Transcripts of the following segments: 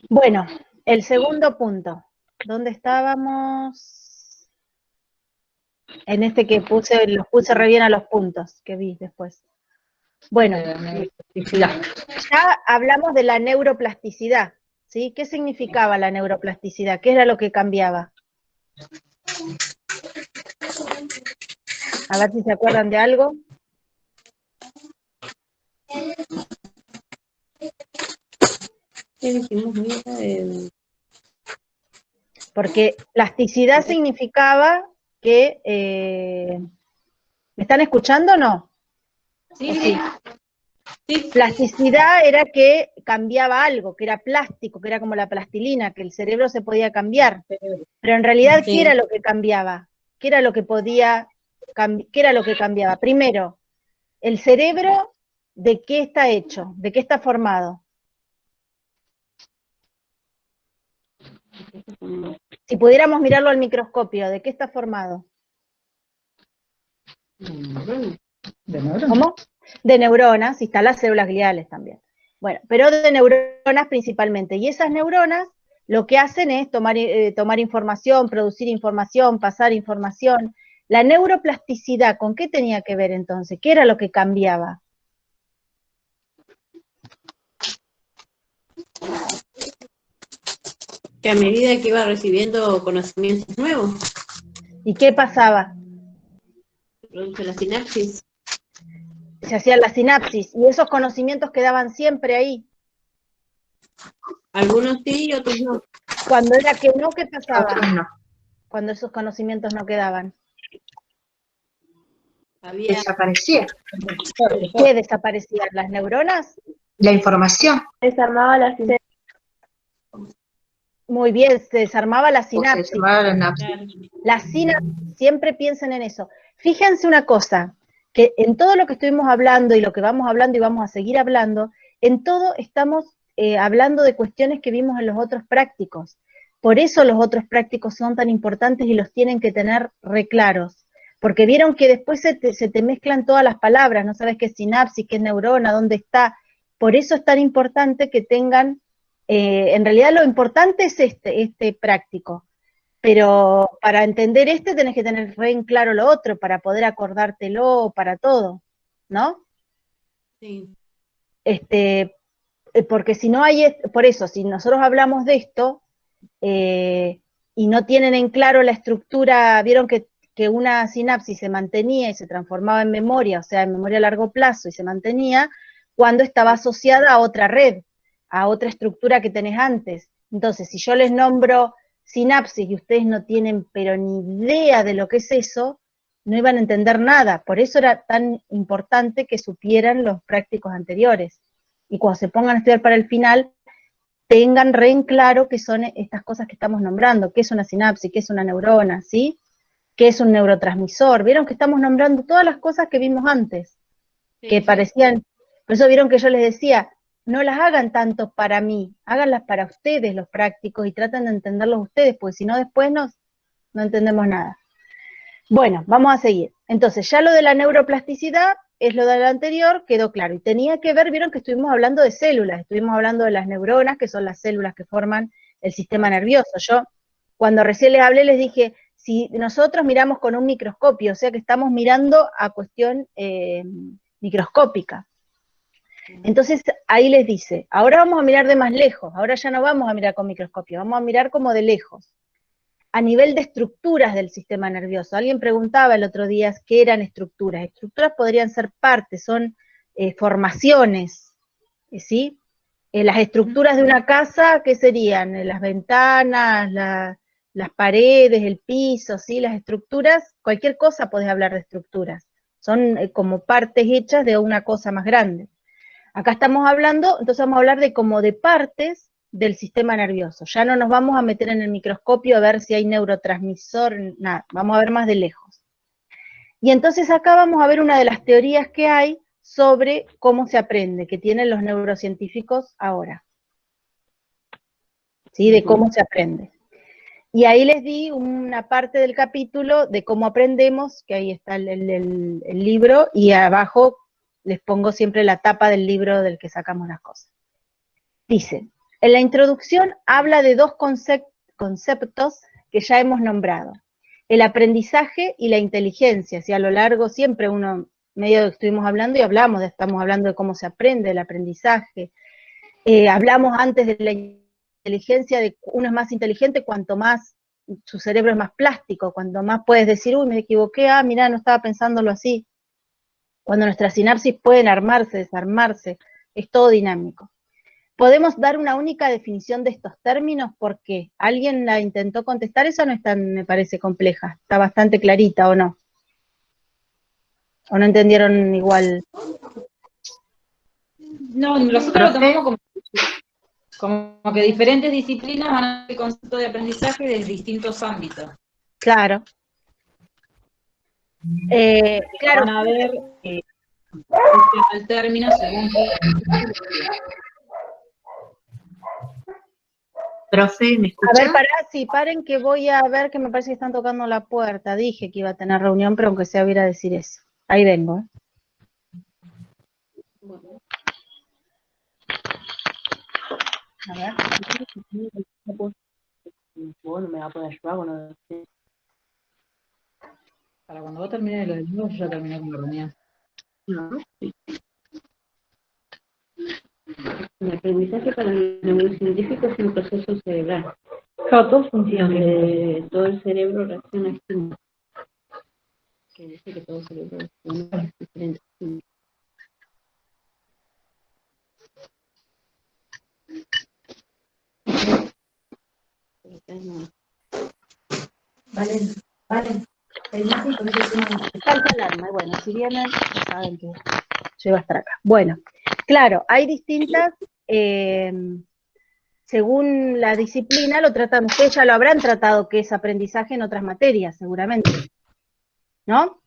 Bueno, el segundo punto. ¿Dónde estábamos? En este que los puse re bien a los puntos que vi después. Bueno, ya hablamos de la neuroplasticidad, ¿sí? ¿Qué significaba la neuroplasticidad? ¿Qué era lo que cambiaba? A ver si se acuerdan de algo. Porque plasticidad significaba que... ¿me están escuchando o no? Sí. Plasticidad era que cambiaba algo, que era plástico, que era como la plastilina, que el cerebro se podía cambiar. Pero en realidad, ¿qué era lo que cambiaba? ¿Qué era lo que qué era lo que cambiaba? Primero, el cerebro, ¿de qué está hecho? ¿De qué está formado? Si pudiéramos mirarlo al microscopio, ¿de qué está formado? ¿De neuronas? ¿Cómo? De neuronas, y están las células gliales también. Bueno, pero de neuronas principalmente. Y esas neuronas lo que hacen es tomar información, producir información, pasar información. La neuroplasticidad, ¿con qué tenía que ver entonces? ¿Qué era lo que cambiaba? Que a medida que iba recibiendo conocimientos nuevos, ¿Y qué pasaba? produce la sinapsis. Se hacían las sinapsis, y esos conocimientos quedaban siempre ahí. Algunos sí y otros no. Cuando era que no, ¿qué pasaba? Otros no. Cuando esos conocimientos no quedaban. Desaparecía. ¿Qué desaparecían? ¿Las neuronas? La información. Desarmaba la sinapsis. Muy bien, se desarmaba la O se sinapsis. llamaba la sinapsis. Las sinapsis, siempre piensen en eso. Fíjense una cosa, que en todo lo que estuvimos hablando y lo que vamos hablando y vamos a seguir hablando, en todo estamos hablando de cuestiones que vimos en los otros prácticos. Por eso los otros prácticos son tan importantes y los tienen que tener re claros. Porque vieron que después se te mezclan todas las palabras, no sabes qué es sinapsis, qué es neurona, dónde está. Por eso es tan importante que tengan, en realidad lo importante es este práctico. Pero para entender tenés que tener re en claro lo otro, para poder acordártelo, para todo, ¿no? Sí. Porque si no hay, por eso, si nosotros hablamos de esto, y no tienen en claro la estructura, vieron que una sinapsis se mantenía y se transformaba en memoria, o sea, en memoria a largo plazo, y se mantenía cuando estaba asociada a otra red, a otra estructura que tenés antes. Entonces, si yo les nombro sinapsis y ustedes no tienen pero ni idea de lo que es eso, no iban a entender nada. Por eso era tan importante que supieran los prácticos anteriores. Y cuando se pongan a estudiar para el final, tengan re en claro qué son estas cosas que estamos nombrando, qué es una sinapsis, qué es una neurona, ¿sí? ¿Qué es un neurotransmisor? Vieron que estamos nombrando todas las cosas que vimos antes, que parecían, por eso vieron que yo les decía, no las hagan tanto para mí, háganlas para ustedes los prácticos y traten de entenderlos ustedes, porque si no después no entendemos nada. Bueno, vamos a seguir. Entonces, ya lo de la neuroplasticidad es lo del anterior, quedó claro. Y tenía que ver, vieron que estuvimos hablando de células, estuvimos hablando de las neuronas, que son las células que forman el sistema nervioso. Yo, cuando recién les hablé, les dije, si nosotros miramos con un microscopio, o sea que estamos mirando a cuestión microscópica. Entonces, ahí les dice, ahora vamos a mirar de más lejos, ahora ya no vamos a mirar con microscopio, vamos a mirar como de lejos. A nivel de estructuras del sistema nervioso. Alguien preguntaba el otro día qué eran estructuras. Estructuras podrían ser partes, son formaciones, ¿sí? Las estructuras de una casa, ¿qué serían? Las ventanas, las paredes, el piso, ¿sí? Las estructuras, cualquier cosa podés hablar de estructuras. Son como partes hechas de una cosa más grande. Acá estamos hablando, entonces vamos a hablar de como de partes del sistema nervioso. Ya no nos vamos a meter en el microscopio a ver si hay neurotransmisor, nada, vamos a ver más de lejos. Y entonces acá vamos a ver una de las teorías que hay sobre cómo se aprende, que tienen los neurocientíficos ahora. ¿Sí? De cómo se aprende. Y ahí les di una parte del capítulo de cómo aprendemos, que ahí está el libro, y abajo les pongo siempre la tapa del libro del que sacamos las cosas. Dice, En la introducción habla de dos conceptos que ya hemos nombrado. El aprendizaje y la inteligencia. Si a lo largo siempre medio que estuvimos hablando y estamos hablando de cómo se aprende el aprendizaje. Hablamos antes de la inteligencia, de uno es más inteligente cuanto más su cerebro es más plástico, cuando más puedes decir, uy, me equivoqué, mirá, no estaba pensándolo así. Cuando nuestras sinapsis pueden armarse, desarmarse, es todo dinámico. ¿Podemos dar una única definición de estos términos? Porque alguien la intentó contestar, esa no es tan, me parece, compleja, está bastante clarita, ¿o no? ¿O no entendieron igual? No, nosotros lo tomamos como que diferentes disciplinas van a ver el concepto de aprendizaje desde distintos ámbitos. Claro. Claro. Van a ver el término según qué. Profe, ¿me escucha? A ver, paren que voy a ver que me parece que están tocando la puerta. Dije que iba a tener reunión, pero aunque sea voy a ir a decir eso. Ahí vengo. A ver. Bueno, me va a poder ayudar, bueno, sí. Para cuando vos termines lo del nuevo, yo ya terminé con la reunión. No, sí. El aprendizaje para el neurocientífico es un proceso cerebral. Claro, todo funciona. Donde todo el cerebro reacciona a estímulos. Que dice que todo el cerebro reacciona a diferentes estímulos. Vale. Falta alarma, y bueno, si vienen, ya saben que yo iba a estar acá. Bueno, claro, hay distintas, según la disciplina, lo tratan, ustedes ya lo habrán tratado, que es aprendizaje en otras materias, seguramente, ¿no?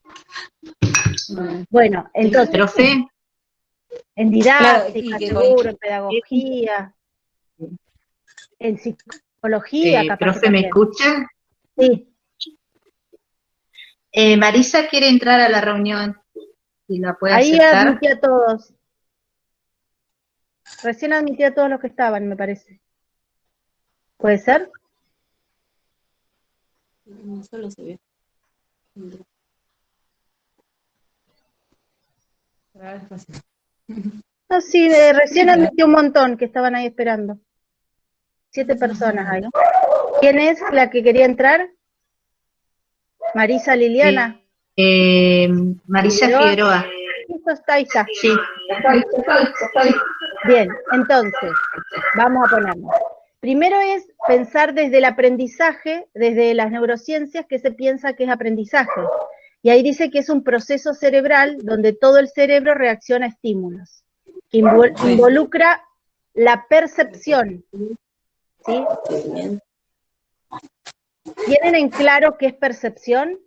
Bueno, entonces, Profe, en didáctica, Claro, seguro, en pedagogía, en psicología, capaz profe, que ¿me también. escucha? Sí. Marisa quiere entrar a la reunión. Si la puede Ahí aceptar. admití a todos. Recién admití a todos los que estaban, me parece. ¿Puede ser? No solo se ve. No, sí, recién admití un montón que estaban ahí esperando. 7 personas ahí. ¿Quién es la que quería entrar? Marisa Liliana. Marisa Figueroa. Listo, está, ahí está. Sí. Bien, entonces, vamos a ponernos. Primero es pensar desde el aprendizaje, desde las neurociencias, que se piensa que es aprendizaje. Y ahí dice que es un proceso cerebral donde todo el cerebro reacciona a estímulos, que involucra la percepción. ¿Sí? ¿Tienen en claro qué es percepción?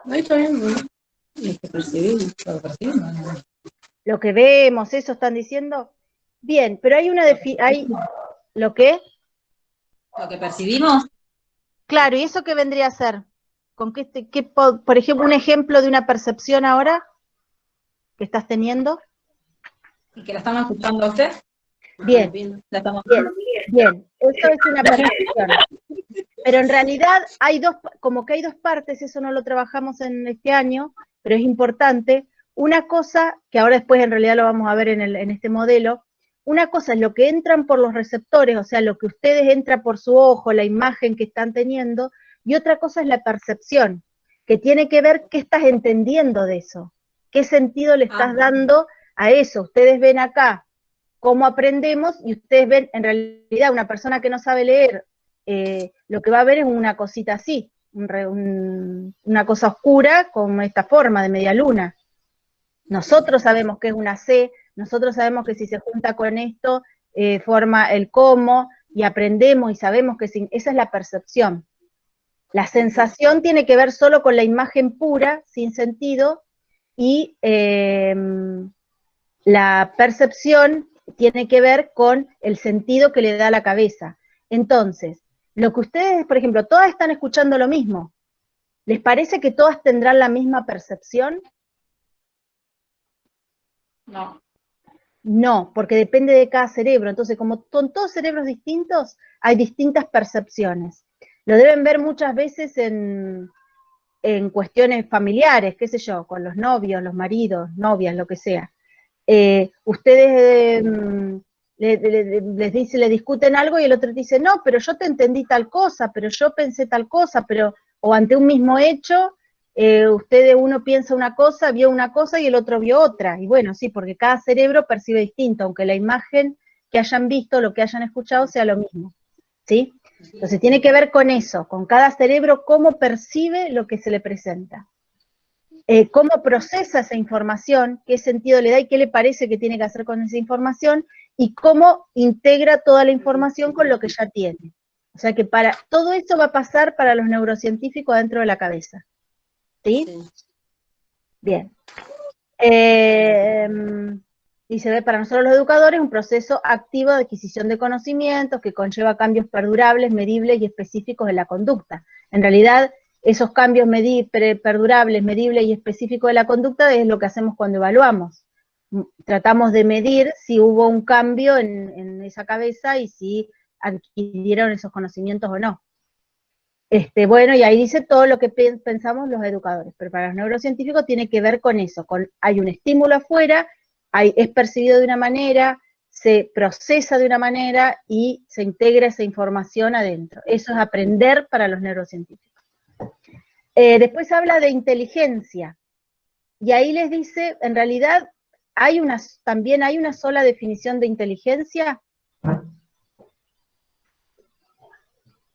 No, está bien, ¿no? Lo que percibimos. Lo que vemos, eso están diciendo. Bien, pero hay una ¿lo qué? Lo que percibimos. Claro, ¿y eso qué vendría a ser? ¿Con por ejemplo, un ejemplo de una percepción ahora que estás teniendo? ¿Y que la estamos escuchando a usted? Bien, La estamos bien, eso es una percepción. Pero en realidad como que hay dos partes, eso no lo trabajamos en este año, pero es importante. Una cosa, que ahora después en realidad lo vamos a ver en este modelo, una cosa es lo que entran por los receptores, o sea, lo que ustedes entran por su ojo, la imagen que están teniendo, y otra cosa es la percepción, que tiene que ver qué estás entendiendo de eso, qué sentido le estás dando a eso. Ustedes ven acá cómo aprendemos y ustedes ven, en realidad, una persona que no sabe leer, lo que va a ver es una cosita así, una cosa oscura con esta forma de media luna. Nosotros sabemos que es una C, nosotros sabemos que si se junta con esto, forma el cómo, y aprendemos y sabemos que esa es la percepción. La sensación tiene que ver solo con la imagen pura, sin sentido, y la percepción tiene que ver con el sentido que le da la cabeza. Entonces, lo que ustedes, por ejemplo, todas están escuchando lo mismo. ¿Les parece que todas tendrán la misma percepción? No. No, porque depende de cada cerebro. Entonces, como son todos cerebros distintos, hay distintas percepciones. Lo deben ver muchas veces en cuestiones familiares, qué sé yo, con los novios, los maridos, novias, lo que sea. Ustedes le discuten algo y el otro dice, no, pero yo te entendí tal cosa, pero yo pensé tal cosa, pero, o ante un mismo hecho, uno piensa una cosa, vio una cosa y el otro vio otra. Y bueno, sí, porque cada cerebro percibe distinto, aunque la imagen que hayan visto, lo que hayan escuchado sea lo mismo. ¿Sí? Entonces tiene que ver con eso, con cada cerebro, cómo percibe lo que se le presenta. Cómo procesa esa información, qué sentido le da y qué le parece que tiene que hacer con esa información, y cómo integra toda la información con lo que ya tiene. O sea que todo eso va a pasar para los neurocientíficos dentro de la cabeza. ¿Sí? Bien. Y se ve para nosotros los educadores un proceso activo de adquisición de conocimientos que conlleva cambios perdurables, medibles y específicos en la conducta. En realidad, esos cambios perdurables, medibles y específicos de la conducta es lo que hacemos cuando evaluamos. Tratamos de medir si hubo un cambio en esa cabeza y si adquirieron esos conocimientos o no. Bueno, y ahí dice todo lo que pensamos los educadores, pero para los neurocientíficos tiene que ver con eso, hay un estímulo afuera, es percibido de una manera, se procesa de una manera y se integra esa información adentro. Eso es aprender para los neurocientíficos. Después habla de inteligencia, y ahí les dice, en realidad, también hay una sola definición de inteligencia.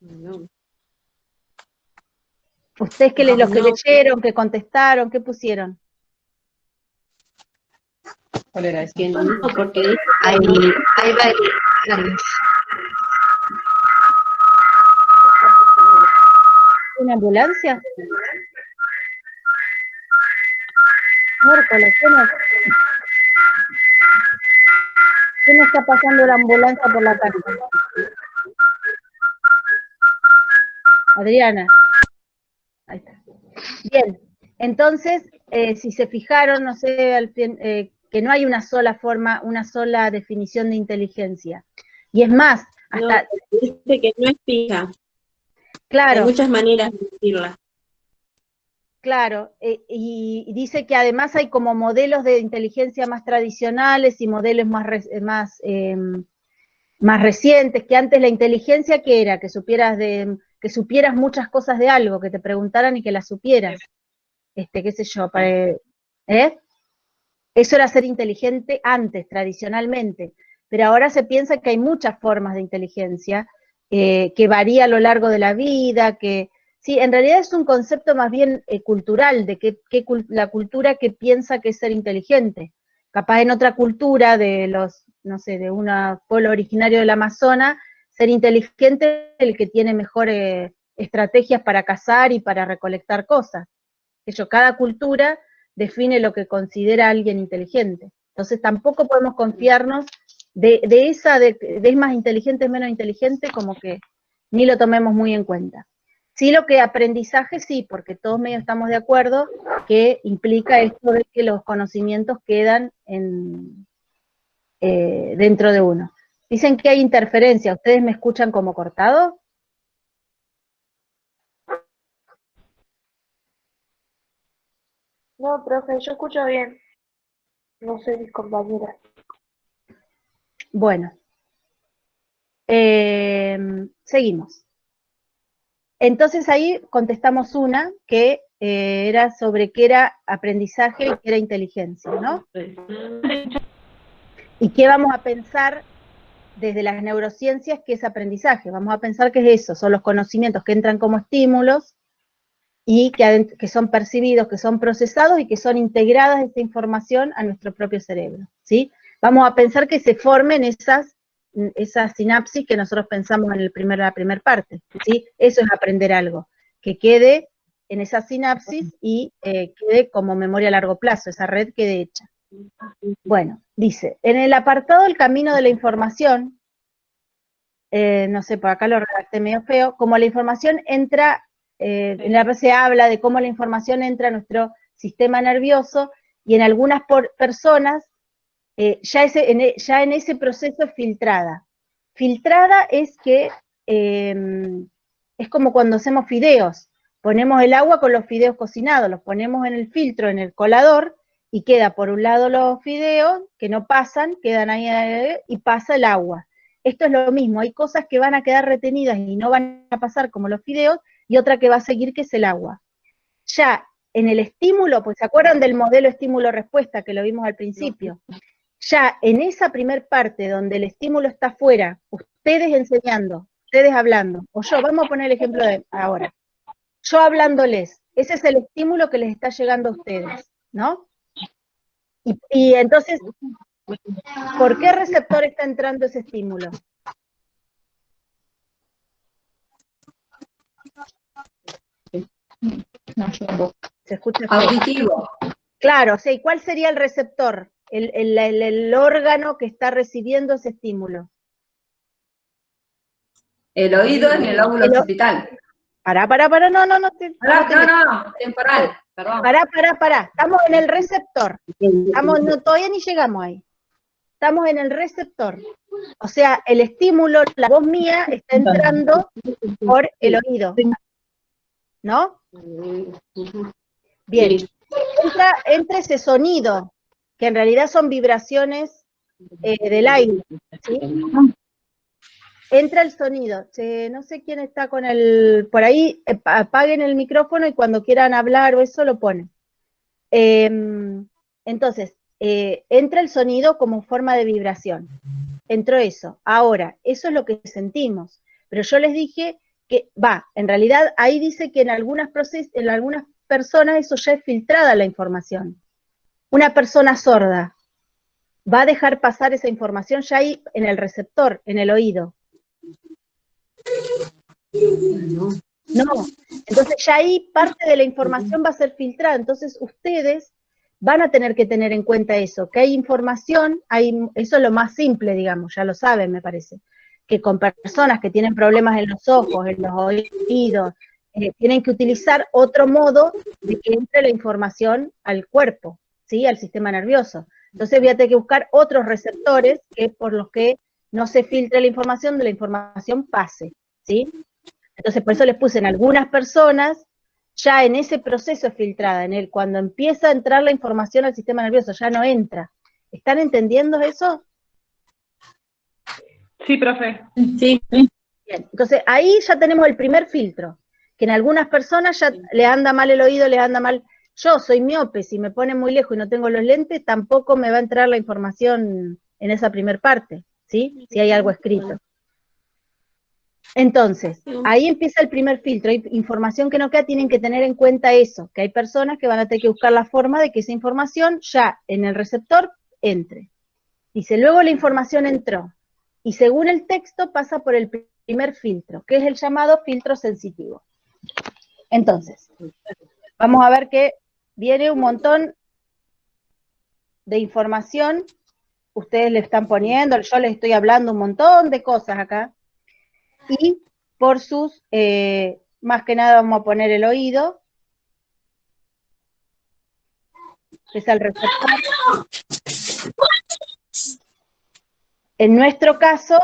No. Ustedes que los que leyeron, que contestaron, ¿qué pusieron? ¿Cuál era eso? Que no, porque Hay varios. ¿Una ambulancia? Miércoles, ¿quién está pasando la ambulancia por la casa? Adriana. Ahí está. Bien, entonces, si se fijaron, no sé, que no hay una sola forma, una sola definición de inteligencia. Y es más, hasta... No, dice que no es fija. Claro. Hay muchas maneras de decirla. Claro, y dice que además hay como modelos de inteligencia más tradicionales y modelos más recientes, que antes la inteligencia, ¿qué era? Que supieras muchas cosas de algo, que te preguntaran y que las supieras. Qué sé yo, eso era ser inteligente antes, tradicionalmente, pero ahora se piensa que hay muchas formas de inteligencia, que varía a lo largo de la vida, sí, en realidad es un concepto más bien cultural, de la cultura que piensa que es ser inteligente. Capaz en otra cultura no sé, de un pueblo originario del Amazonas, ser inteligente es el que tiene mejores estrategias para cazar y para recolectar cosas. Cada cultura define lo que considera alguien inteligente. Entonces tampoco podemos confiarnos de es más inteligente, es menos inteligente, como que ni lo tomemos muy en cuenta. Sí, lo que aprendizaje sí, porque todos medio estamos de acuerdo que implica esto de que los conocimientos quedan dentro de uno. Dicen que hay interferencia, ¿ustedes me escuchan como cortado? No, profe, yo escucho bien. No sé mis compañeras. Bueno. Seguimos. Entonces ahí contestamos una que era sobre qué era aprendizaje y qué era inteligencia, ¿no? ¿Y qué vamos a pensar desde las neurociencias que es aprendizaje? Vamos a pensar que es eso, son los conocimientos que entran como estímulos y que son percibidos, que son procesados y que son integradas esa información a nuestro propio cerebro, ¿sí? Vamos a pensar que se formen esas sinapsis que nosotros pensamos en la primera parte, ¿sí? Eso es aprender algo, que quede en esa sinapsis y quede como memoria a largo plazo, esa red quede hecha. Bueno, dice, en el apartado del camino de la información, no sé, por acá lo redacté medio feo, como la información entra, en la se habla de cómo la información entra a nuestro sistema nervioso, y en algunas personas ya en ese proceso es filtrada. Filtrada es que es como cuando hacemos fideos. Ponemos el agua con los fideos cocinados, los ponemos en el filtro, en el colador, y queda por un lado los fideos, que no pasan, quedan ahí, y pasa el agua. Esto es lo mismo, hay cosas que van a quedar retenidas y no van a pasar como los fideos, y otra que va a seguir, que es el agua. Ya en el estímulo, pues ¿se acuerdan del modelo estímulo-respuesta que lo vimos al principio? Ya en esa primer parte donde el estímulo está afuera, ustedes enseñando, ustedes hablando, o yo, vamos a poner el ejemplo de ahora, yo hablándoles, ese es el estímulo que les está llegando a ustedes, ¿no? Y entonces, ¿por qué receptor está entrando ese estímulo? ¿Se escucha? Auditivo. Claro, sí, ¿cuál sería el receptor? El órgano que está recibiendo ese estímulo. El oído en el lóbulo occipital. Pará, no, Temporal, perdón. Pará, estamos en el receptor, todavía ni llegamos ahí, estamos en el receptor, o sea, el estímulo, la voz mía está entrando por el oído, ¿no? Bien, entra ese sonido, que en realidad son vibraciones del aire, ¿sí? Entra el sonido, no sé quién está con por ahí, apaguen el micrófono y cuando quieran hablar o eso lo ponen. Entonces, entra el sonido como forma de vibración, entró eso. Ahora, eso es lo que sentimos, pero yo les dije que, en realidad ahí dice que en algunas personas eso ya es filtrada la información. Una persona sorda va a dejar pasar esa información ya ahí en el receptor, en el oído. No, entonces ya ahí parte de la información va a ser filtrada, entonces ustedes van a tener que tener en cuenta eso, que hay información, eso es lo más simple, digamos, ya lo saben, me parece, que con personas que tienen problemas en los ojos, en los oídos, tienen que utilizar otro modo de que entre la información al cuerpo, ¿sí? Al sistema nervioso. Entonces voy a tener que buscar otros receptores por los que no se filtre la información, donde la información pase, ¿sí? Entonces, por eso les puse en algunas personas, ya en ese proceso filtrada, cuando empieza a entrar la información al sistema nervioso, ya no entra. ¿Están entendiendo eso? Sí, profe. Sí. Bien, entonces ahí ya tenemos el primer filtro, que en algunas personas ya les anda mal el oído, les anda mal. Yo soy miope, si me ponen muy lejos y no tengo los lentes, tampoco me va a entrar la información en esa primer parte, ¿sí? Si hay algo escrito. Entonces, ahí empieza el primer filtro, hay información que no queda, tienen que tener en cuenta eso, que hay personas que van a tener que buscar la forma de que esa información ya en el receptor entre. Dice, luego la información entró, y según el texto pasa por el primer filtro, que es el llamado filtro sensitivo. Entonces, vamos a ver que viene un montón de información, ustedes le están poniendo, yo les estoy hablando un montón de cosas acá, y por sus, más que nada vamos a poner el oído, que es el receptor. En nuestro caso,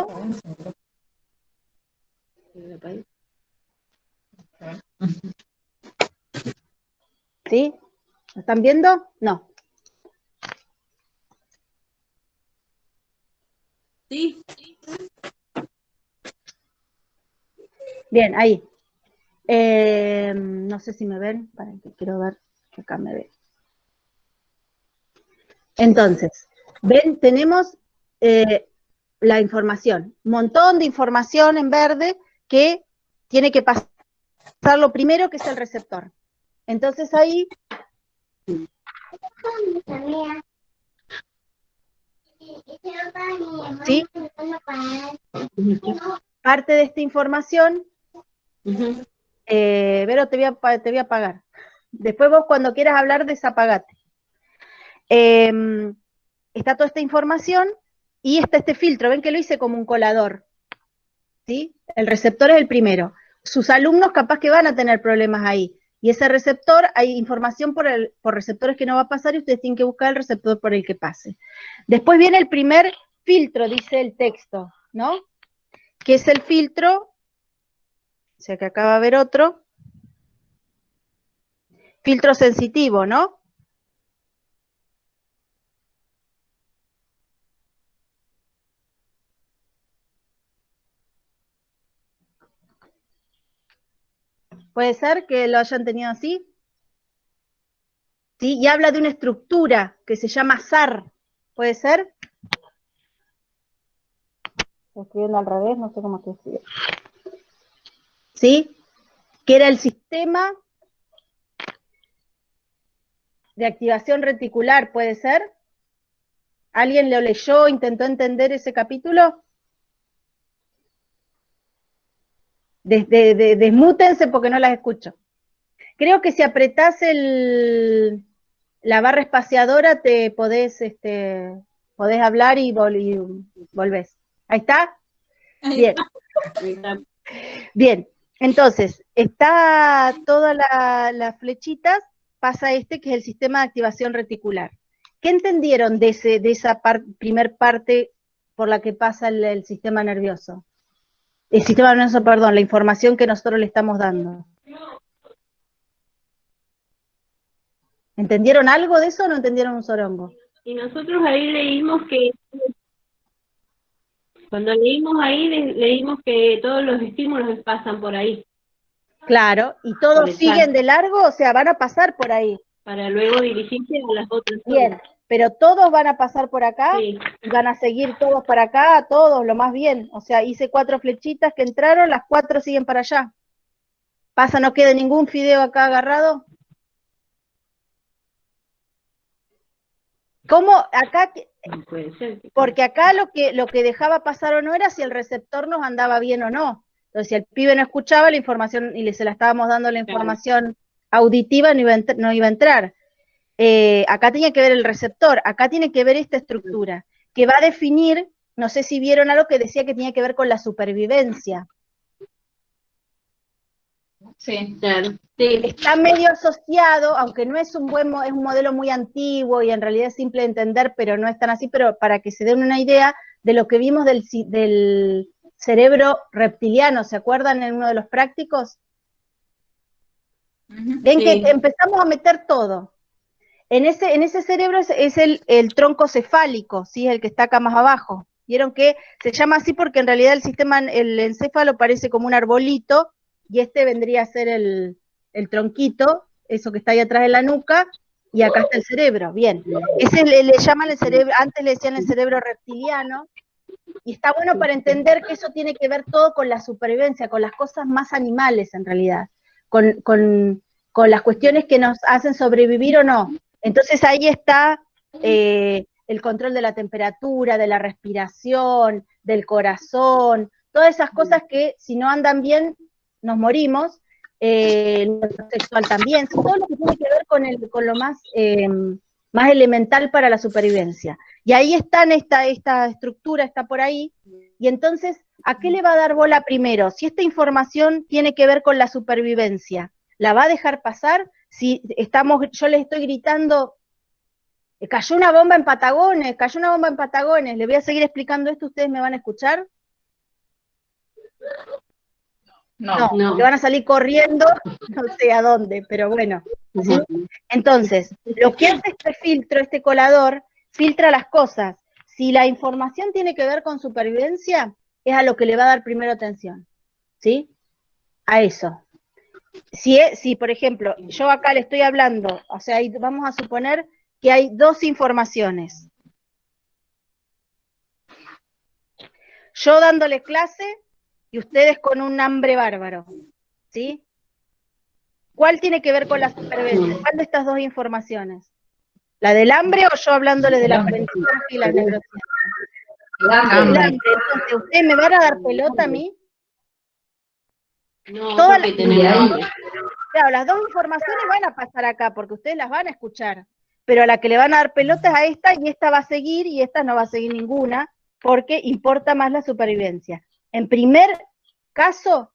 ¿sí? ¿Lo están viendo? No. Sí. Bien, ahí. No sé si me ven, para que quiero ver que acá me ven. Entonces, ven, tenemos la información, un montón de información en verde que tiene que pasar lo primero, que es el receptor. Entonces ahí, ¿sí? Parte de esta información, Vero, te voy a apagar. Después vos cuando quieras hablar, desapagate. Está toda esta información y está este filtro, ven que lo hice como un colador, ¿sí? El receptor es el primero. Sus alumnos capaz que van a tener problemas ahí, Y ese receptor, hay información por receptores que no va a pasar y ustedes tienen que buscar el receptor por el que pase. Después viene el primer filtro, dice el texto, ¿no? Que es el filtro, o sea que acá va a haber otro, filtro sensitivo, ¿no? ¿Puede ser que lo hayan tenido así? ¿Sí? Y habla de una estructura que se llama SAR. ¿Puede ser? Estoy escribiendo al revés, no sé cómo se escribe. ¿Sí? Que era el sistema de activación reticular, ¿puede ser? ¿Alguien lo leyó, intentó entender ese capítulo? Desmútense porque no las escucho. Creo que si apretás la barra espaciadora te podés hablar y volvés. ¿Ahí está? Bien. Bien, entonces, está todas las flechitas, pasa que es el sistema de activación reticular. ¿Qué entendieron de esa primer parte por la que pasa el sistema nervioso? El sistema nervioso, perdón, la información que nosotros le estamos dando. ¿Entendieron algo de eso o no entendieron un sorongo? Y nosotros ahí leímos que, cuando leímos ahí, leímos que todos los estímulos pasan por ahí. Claro, y todos siguen de largo, o sea, van a pasar por ahí. Para luego dirigirse a las otras zonas. Bien, pero todos van a pasar por acá, Sí. y van a seguir todos para acá, todos, lo más bien. O sea, hice 4 flechitas que entraron, las 4 siguen para allá. ¿Pasa, no queda ningún fideo acá agarrado? ¿Cómo? Acá, No puede ser. porque acá lo que dejaba pasar o no era si el receptor nos andaba bien o no. Entonces, si el pibe no escuchaba la información y se la estábamos dando la información auditiva, no iba a entrar. Acá tiene que ver el receptor, acá tiene que ver esta estructura, que va a definir, no sé si vieron algo que decía que tenía que ver con la supervivencia. Sí. Claro. Sí. Está medio asociado, aunque no es un es un modelo muy antiguo y en realidad es simple de entender, pero no es tan así, pero para que se den una idea de lo que vimos del cerebro reptiliano, ¿se acuerdan en uno de los prácticos? Ven Sí. que empezamos a meter todo. En ese cerebro es el tronco cefálico, ¿sí? El que está acá más abajo. Vieron que se llama así porque en realidad el encéfalo parece como un arbolito, y este vendría a ser el tronquito, eso que está ahí atrás de la nuca, y acá está el cerebro. Bien, ese le llaman el cerebro, antes le decían el cerebro reptiliano, y está bueno para entender que eso tiene que ver todo con la supervivencia, con las cosas más animales en realidad, con las cuestiones que nos hacen sobrevivir o no. Entonces ahí está el control de la temperatura, de la respiración, del corazón, todas esas cosas que si no andan bien nos morimos, lo sexual también, todo lo que tiene que ver con lo más elemental para la supervivencia. Y ahí está esta estructura, está por ahí, y entonces, ¿a qué le va a dar bola primero? Si esta información tiene que ver con la supervivencia, ¿la va a dejar pasar? Si yo les estoy gritando, cayó una bomba en Patagones, ¿le voy a seguir explicando esto? ¿Ustedes me van a escuchar? No, que van a salir corriendo, no sé a dónde, pero bueno, ¿sí? Entonces, lo que hace este filtro, este colador, filtra las cosas. Si la información tiene que ver con supervivencia, es a lo que le va a dar primero atención, ¿sí? A eso. Si por ejemplo, yo acá le estoy hablando, o sea, vamos a suponer que hay 2 informaciones. Yo dándole clase y ustedes con un hambre bárbaro, ¿sí? ¿Cuál tiene que ver con la supervivencia? ¿Cuál de estas 2 informaciones? ¿La del hambre o yo hablándole del aprendizaje y la neurociencia? El hambre. Entonces, ¿ustedes me van a dar pelota a mí? No, Todas porque tenemos hambre. Claro, las 2 informaciones van a pasar acá, porque ustedes las van a escuchar, pero a la que le van a dar pelota es a esta, y esta va a seguir, y esta no va a seguir ninguna, porque importa más la supervivencia. En primer caso,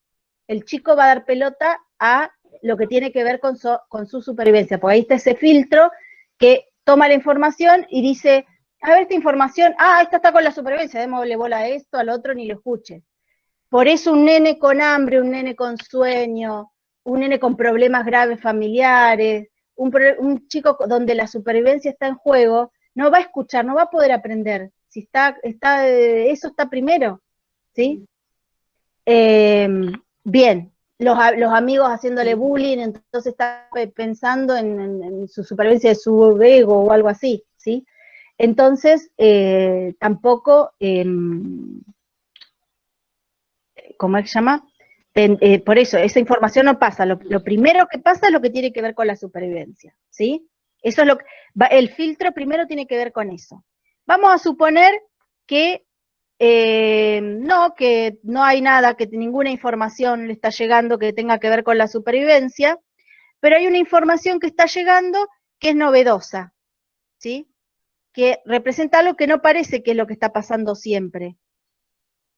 el chico va a dar pelota a lo que tiene que ver con su supervivencia, porque ahí está ese filtro que toma la información y dice, a ver esta información, esta está con la supervivencia, démosle bola a esto, al otro, ni lo escuche. Por eso un nene con hambre, un nene con sueño, un nene con problemas graves familiares, un chico donde la supervivencia está en juego, no va a escuchar, no va a poder aprender, si eso está primero, ¿sí? Bien, los amigos haciéndole bullying, entonces está pensando en su supervivencia de su ego o algo así, ¿sí? Entonces, tampoco, ¿cómo se llama? Por eso, esa información no pasa. Lo primero que pasa es lo que tiene que ver con la supervivencia, ¿sí? Eso es el filtro primero tiene que ver con eso. Vamos a suponer que no hay nada, que ninguna información le está llegando que tenga que ver con la supervivencia, pero hay una información que está llegando que es novedosa, ¿sí? Que representa algo que no parece que es lo que está pasando siempre,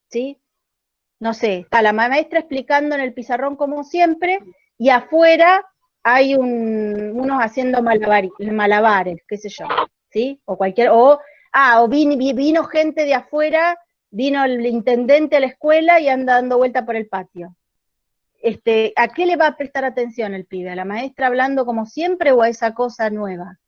¿sí? No sé, está la maestra explicando en el pizarrón como siempre, y afuera hay unos haciendo malabares, qué sé yo, ¿sí? Vino gente de afuera, vino el intendente a la escuela y anda dando vuelta por el patio. ¿A qué le va a prestar atención el pibe? ¿A la maestra hablando como siempre o a esa cosa nueva?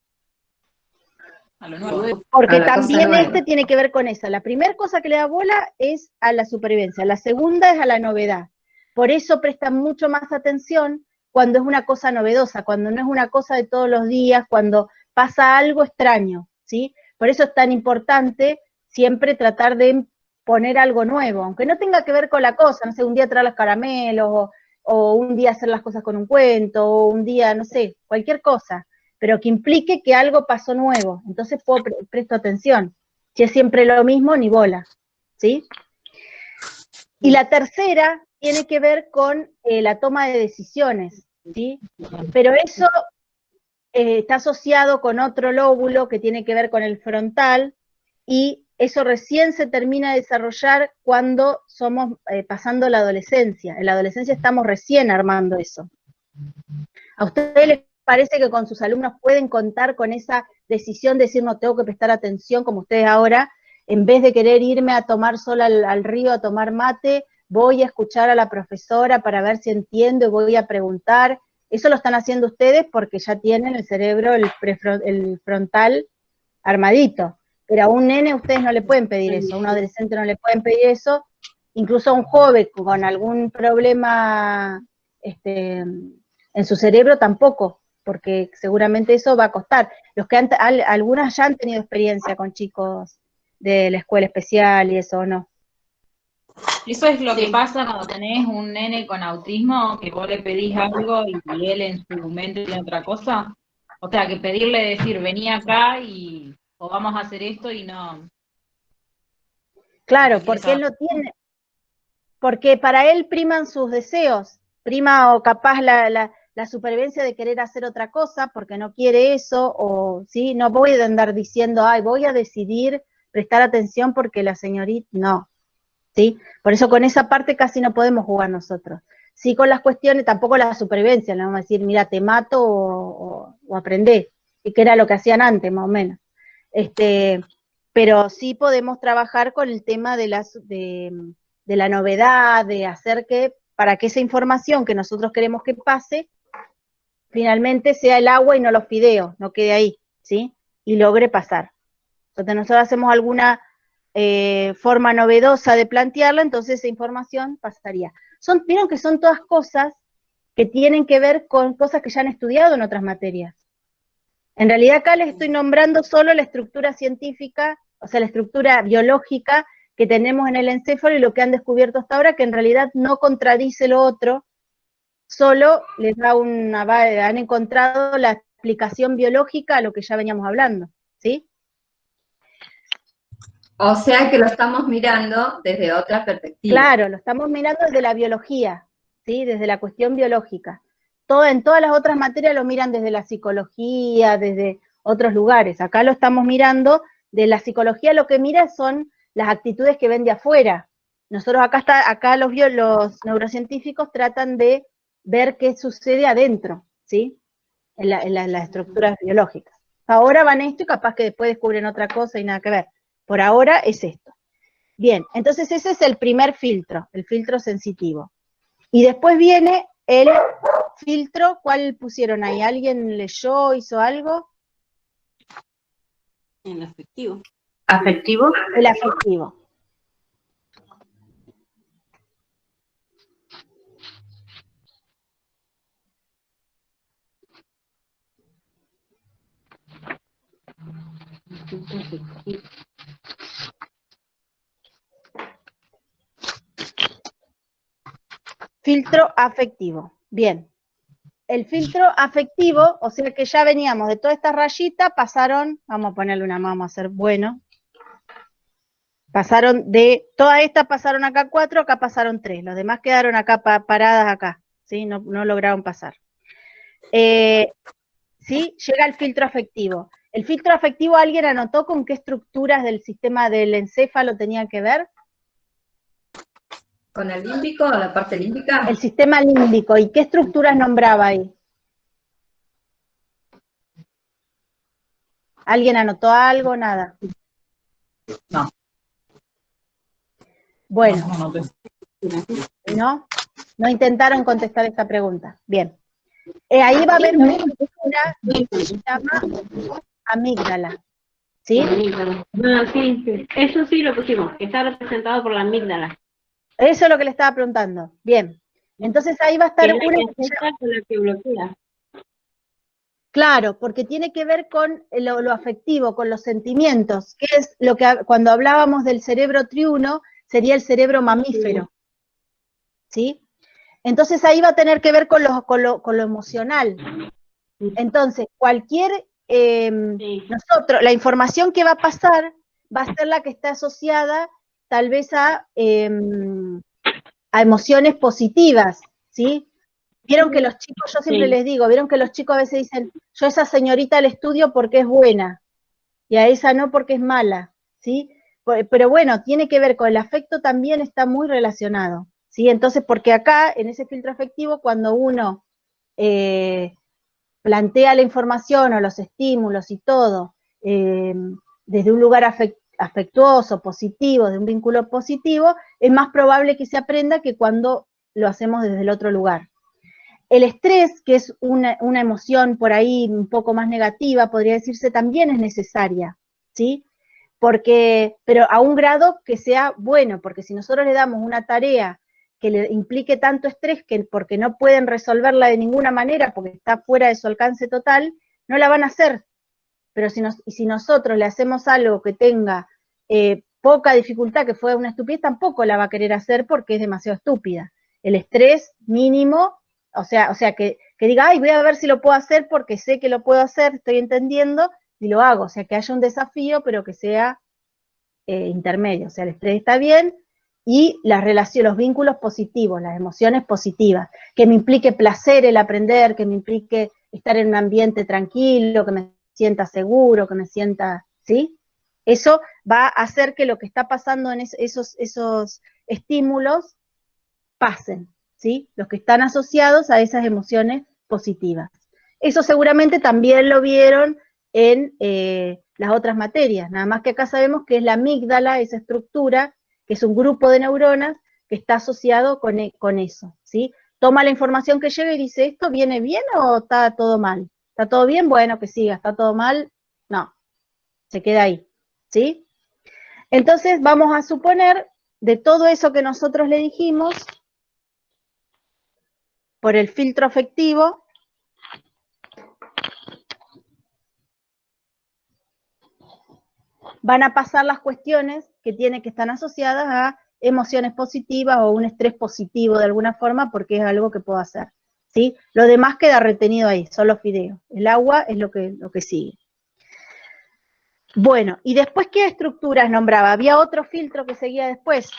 A lo nuevo. Porque también tiene que ver con esa. La primera cosa que le da bola es a la supervivencia, la segunda es a la novedad. Por eso prestan mucho más atención cuando es una cosa novedosa, cuando no es una cosa de todos los días, cuando pasa algo extraño, ¿sí? Por eso es tan importante siempre tratar de poner algo nuevo, aunque no tenga que ver con la cosa, no sé, un día traer los caramelos, o un día hacer las cosas con un cuento, o un día, no sé, cualquier cosa, pero que implique que algo pasó nuevo, entonces presto atención. Si es siempre lo mismo, ni bola, ¿sí? Y la tercera tiene que ver con la toma de decisiones, ¿sí? Pero eso está asociado con otro lóbulo que tiene que ver con el frontal, y eso recién se termina de desarrollar cuando somos pasando la adolescencia. En la adolescencia estamos recién armando eso. ¿A ustedes les parece que con sus alumnos pueden contar con esa decisión de decir no tengo que prestar atención como ustedes ahora, en vez de querer irme a tomar sola al río a tomar mate, voy a escuchar a la profesora para ver si entiendo y voy a preguntar? Eso lo están haciendo ustedes porque ya tienen el cerebro, el frontal armadito, pero a un nene ustedes no le pueden pedir eso, a un adolescente no le pueden pedir eso, incluso a un joven con algún problema en su cerebro tampoco, porque seguramente eso va a costar. Algunas ya han tenido experiencia con chicos de la escuela especial y eso, ¿o no? Eso es lo que pasa cuando tenés un nene con autismo, que vos le pedís algo y él en su mente tiene otra cosa. O sea, que pedirle, decir, vení acá o vamos a hacer esto y no. Claro, porque él no tiene, porque para él priman sus deseos, prima o capaz la supervivencia de querer hacer otra cosa porque no quiere eso, o sí, no voy a andar diciendo, voy a decidir prestar atención porque la señorita, no, ¿sí? Por eso con esa parte casi no podemos jugar nosotros. Sí, con las cuestiones, tampoco la supervivencia, le vamos a decir, mira, te mato o aprendé, y que era lo que hacían antes, más o menos. Pero sí podemos trabajar con el tema de la novedad, de hacer para que esa información que nosotros queremos que pase, finalmente sea el agua y no los fideos, no quede ahí, ¿sí? Y logre pasar. Entonces nosotros hacemos alguna forma novedosa de plantearla, entonces esa información pasaría. Vieron que son todas cosas que tienen que ver con cosas que ya han estudiado en otras materias. En realidad acá les estoy nombrando solo la estructura científica, o sea, la estructura biológica que tenemos en el encéfalo y lo que han descubierto hasta ahora, que en realidad no contradice lo otro, solo les da han encontrado la explicación biológica a lo que ya veníamos hablando, ¿sí? O sea que lo estamos mirando desde otra perspectiva. Claro, lo estamos mirando desde la biología, ¿sí? Desde la cuestión biológica. En todas las otras materias lo miran desde la psicología, desde otros lugares. Acá lo estamos mirando de la psicología, lo que mira son las actitudes que ven de afuera. Nosotros acá los neurocientíficos tratan de ver qué sucede adentro, ¿sí? En las estructuras biológicas. Ahora van esto y capaz que después descubren otra cosa y nada que ver. Por ahora es esto. Bien, entonces ese es el primer filtro, el filtro sensitivo. Y después viene el filtro, ¿cuál pusieron ahí? ¿Alguien leyó, hizo algo? En el afectivo. ¿Afectivo? El afectivo. Filtro afectivo. Bien. El filtro afectivo, o sea que ya veníamos de toda esta rayita, pasaron, vamos a ponerle una, vamos a hacer bueno. Pasaron de, todas estas pasaron acá 4, acá pasaron 3. Los demás quedaron acá paradas acá, ¿sí? No lograron pasar. ¿Sí? Llega el filtro afectivo. ¿El filtro afectivo alguien anotó con qué estructuras del sistema del encéfalo tenía que ver? ¿Con el límbico o la parte límbica? El sistema límbico. ¿Y qué estructuras nombraba ahí? ¿Alguien anotó algo? Nada. No. Bueno. No. No intentaron contestar esta pregunta. Bien. Ahí va a haber una estructura que se llama amígdala. ¿Sí? Amígdala. Ah, sí, sí. Eso sí lo pusimos, que está representado por la amígdala. Eso es lo que le estaba preguntando. Bien. Entonces ahí va a estar Que es la una... que afecta con la que bloquea. Claro, porque tiene que ver con lo afectivo, con los sentimientos, que es lo que cuando hablábamos del cerebro triuno, sería el cerebro mamífero. ¿Sí? Entonces ahí va a tener que ver con lo emocional. Entonces, cualquier, nosotros, la información que va a pasar va a ser la que está asociada tal vez a emociones positivas, ¿sí? Vieron que los chicos, yo siempre les digo, vieron que los chicos a veces dicen, yo a esa señorita la estudio porque es buena, y a esa no porque es mala, ¿sí? Pero bueno, tiene que ver con el afecto, también está muy relacionado, ¿sí? Entonces, porque acá, en ese filtro afectivo, cuando uno plantea la información o los estímulos y todo, desde un lugar afectuoso, positivo, de un vínculo positivo, es más probable que se aprenda que cuando lo hacemos desde el otro lugar. El estrés, que es una emoción por ahí un poco más negativa, podría decirse, también es necesaria, ¿sí? Pero a un grado que sea bueno, porque si nosotros le damos una tarea que le implique tanto estrés, porque no pueden resolverla de ninguna manera, porque está fuera de su alcance total, no la van a hacer. Pero si nosotros le hacemos algo que tenga poca dificultad, que fue una estupidez, tampoco la va a querer hacer porque es demasiado estúpida. El estrés mínimo, o sea que diga, ay, voy a ver si lo puedo hacer porque sé que lo puedo hacer, estoy entendiendo, y lo hago. O sea, que haya un desafío, pero que sea intermedio. O sea, el estrés está bien, y las relaciones, los vínculos positivos, las emociones positivas, que me implique placer el aprender, que me implique estar en un ambiente tranquilo, que me sienta seguro, que me sienta, ¿sí? Eso va a hacer que lo que está pasando en esos estímulos pasen, ¿sí? Los que están asociados a esas emociones positivas. Eso seguramente también lo vieron en las otras materias, nada más que acá sabemos que es la amígdala, esa estructura, que es un grupo de neuronas que está asociado con eso, ¿sí? Toma la información que llega y dice, ¿esto viene bien o está todo mal? ¿Está todo bien? Bueno, que siga. ¿Está todo mal? No, se queda ahí, ¿sí? Entonces vamos a suponer, de todo eso que nosotros le dijimos, por el filtro afectivo, van a pasar las cuestiones que están asociadas a emociones positivas o un estrés positivo de alguna forma, porque es algo que puedo hacer, ¿sí? Lo demás queda retenido ahí, son los fideos. El agua es lo que sigue. Bueno, y después, ¿qué estructuras nombraba? Había otro filtro que seguía después.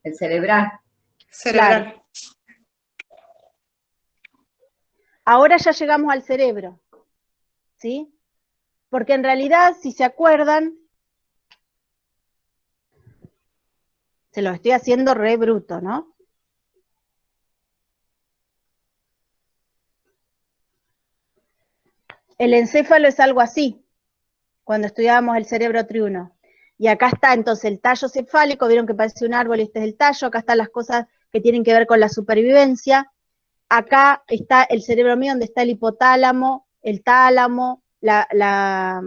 El cerebral. Claro. Ahora ya llegamos al cerebro, ¿sí? Porque en realidad, si se acuerdan, Se lo estoy haciendo re bruto, ¿no? El encéfalo es algo así, cuando estudiábamos el cerebro triuno. Y acá está entonces el tallo cefálico, vieron que parece un árbol y este es el tallo, acá están las cosas que tienen que ver con la supervivencia. Acá está el cerebro mío, donde está el hipotálamo, el tálamo, la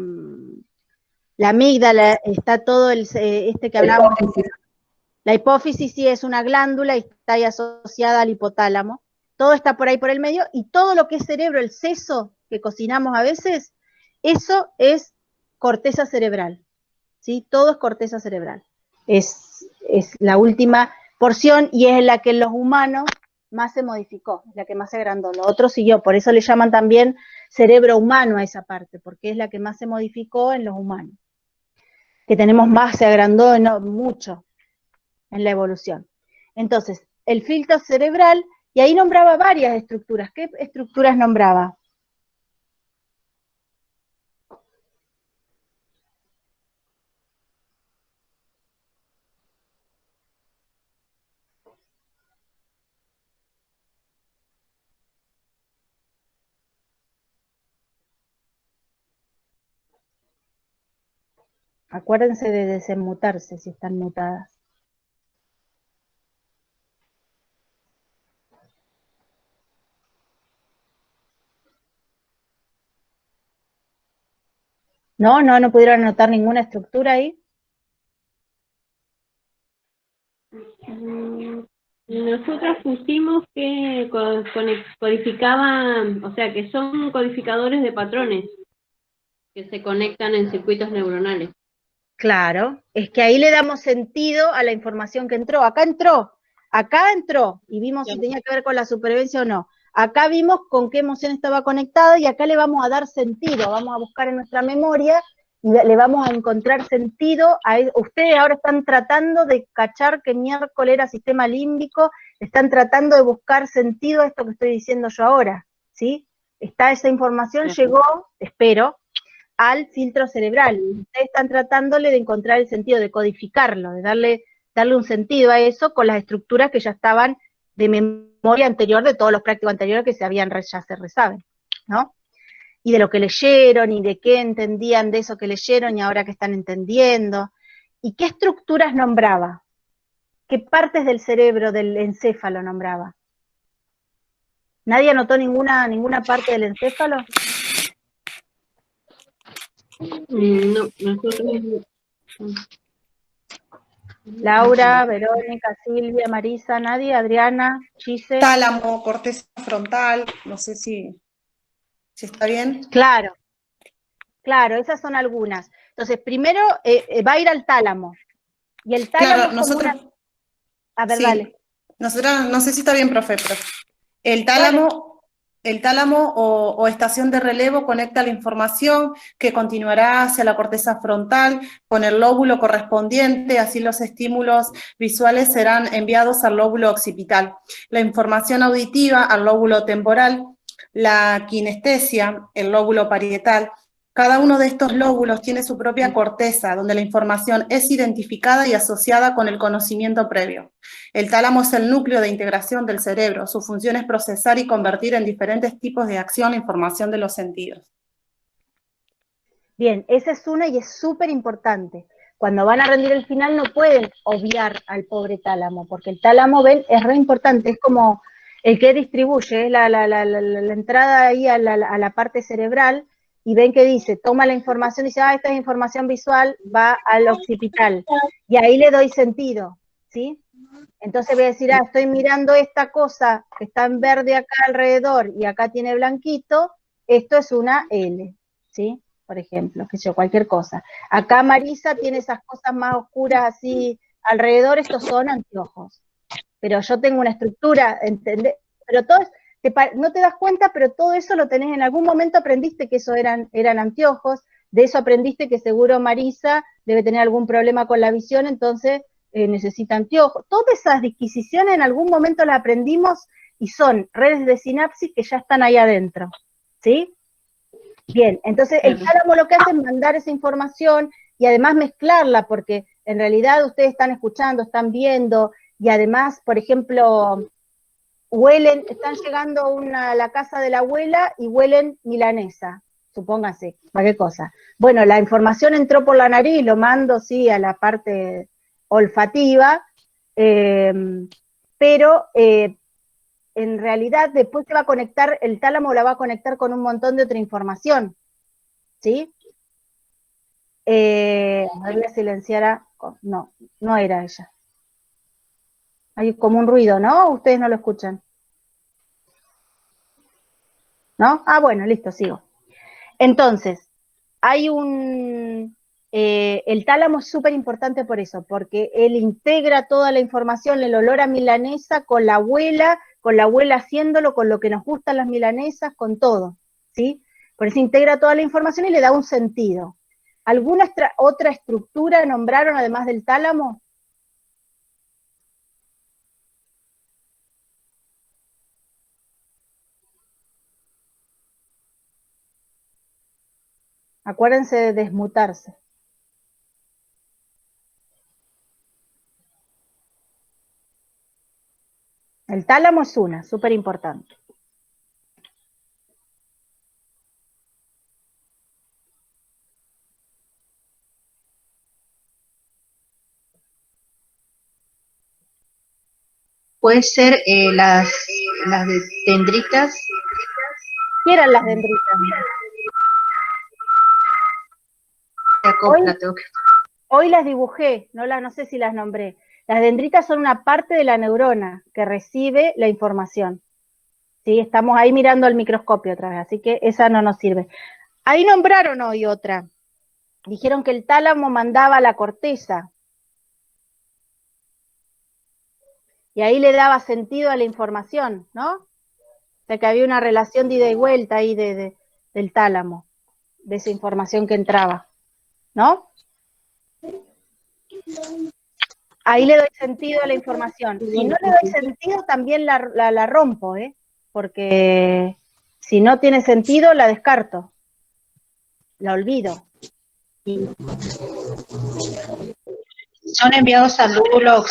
amígdala, está todo este que hablábamos. La hipófisis sí es una glándula y está ahí asociada al hipotálamo. Todo está por ahí por el medio, y todo lo que es cerebro, el seso que cocinamos a veces, eso es corteza cerebral, ¿sí? Todo es corteza cerebral. Es la última porción y es la que en los humanos más se modificó, la que más se agrandó. Lo otro siguió, por eso le llaman también cerebro humano a esa parte, porque es la que más se modificó en los humanos. Que tenemos más, se agrandó mucho en la evolución. Entonces, el filtro cerebral, y ahí nombraba varias estructuras. ¿Qué estructuras nombraba? Acuérdense de desenmutarse si están mutadas. No pudieron anotar ninguna estructura ahí. Nosotros pusimos que codificaban, o sea, que son codificadores de patrones que se conectan en circuitos neuronales. Claro, es que ahí le damos sentido a la información que entró. Acá entró, y vimos si tenía que ver con la supervivencia o no. Acá vimos con qué emoción estaba conectada, y acá le vamos a dar sentido, vamos a buscar en nuestra memoria, y le vamos a encontrar sentido. Ustedes ahora están tratando de cachar qué miércoles era sistema límbico, están tratando de buscar sentido a esto que estoy diciendo yo ahora, ¿sí? Esa información llegó, espero, al filtro cerebral. Ustedes están tratándole de encontrar el sentido, de codificarlo, de darle un sentido a eso con las estructuras que ya estaban de memoria anterior, de todos los prácticos anteriores que ya se resaben, ¿no? Y de lo que leyeron, y de qué entendían de eso que leyeron, y ahora que están entendiendo. ¿Y qué estructuras nombraba? ¿Qué partes del cerebro, del encéfalo nombraba? ¿Nadie anotó ninguna parte del encéfalo? No, nosotros... Laura, Verónica, Silvia, Marisa, nadie, Adriana, Gise. Tálamo, corteza frontal, no sé si está bien. Claro, esas son algunas. Entonces, primero va a ir al tálamo. Y el tálamo Claro, es como nosotros... A ver, sí, dale. Nosotros, no sé si está bien, profe, pero el tálamo o estación de relevo conecta la información que continuará hacia la corteza frontal con el lóbulo correspondiente, así los estímulos visuales serán enviados al lóbulo occipital. La información auditiva al lóbulo temporal, la kinestesia, el lóbulo parietal. Cada uno de estos lóbulos tiene su propia corteza, donde la información es identificada y asociada con el conocimiento previo. El tálamo es el núcleo de integración del cerebro. Su función es procesar y convertir en diferentes tipos de acción la información de los sentidos. Bien, esa es una y es súper importante. Cuando van a rendir el final no pueden obviar al pobre tálamo, porque el tálamo, ven, es re importante, es como el que distribuye, es la entrada ahí a la parte cerebral, y ven que dice, toma la información, dice, esta es información visual, va al occipital, y ahí le doy sentido, ¿sí? Entonces voy a decir, estoy mirando esta cosa que está en verde acá alrededor, y acá tiene blanquito, esto es una L, ¿sí? Por ejemplo, que yo, cualquier cosa. Acá Marisa tiene esas cosas más oscuras así alrededor, estos son anteojos. Pero yo tengo una estructura, ¿entendés? Pero todo no te das cuenta, pero todo eso lo tenés, en algún momento aprendiste que eso eran anteojos, de eso aprendiste que seguro Marisa debe tener algún problema con la visión, entonces necesita anteojos. Todas esas disquisiciones en algún momento las aprendimos y son redes de sinapsis que ya están ahí adentro, ¿sí? Bien, entonces el tálamo lo que hace es mandar esa información y además mezclarla, porque en realidad ustedes están escuchando, están viendo, y además, por ejemplo, huelen, están llegando a la casa de la abuela y huelen milanesa, supóngase, cualquier cosa. Bueno, la información entró por la nariz, lo mando, sí, a la parte olfativa, pero en realidad después se va a conectar, el tálamo la va a conectar con un montón de otra información, ¿sí? A ver, voy a silenciar a... No, no era ella. Hay como un ruido, ¿no? Ustedes no lo escuchan. ¿No? Ah, bueno, listo, sigo. Entonces, hay el tálamo es súper importante por eso, porque él integra toda la información, el olor a milanesa con la abuela haciéndolo, con lo que nos gustan las milanesas, con todo, ¿sí? Por eso integra toda la información y le da un sentido. ¿Alguna otra estructura nombraron además del tálamo? Acuérdense de desmutarse. El tálamo es una, súper importante. Puede ser las dendritas. ¿Qué eran las dendritas? Hoy las dibujé, no sé si las nombré. Las dendritas son una parte de la neurona que recibe la información. ¿Sí? Estamos ahí mirando al microscopio otra vez, así que esa no nos sirve. Ahí nombraron hoy otra. Dijeron que el tálamo mandaba a la corteza. Y ahí le daba sentido a la información, ¿no? O sea que había una relación de ida y vuelta ahí del tálamo, de esa información que entraba, ¿no? Ahí le doy sentido a la información. Si no le doy sentido, también la rompo, ¿eh? Porque si no tiene sentido, la descarto. La olvido. Son enviados al lóbulo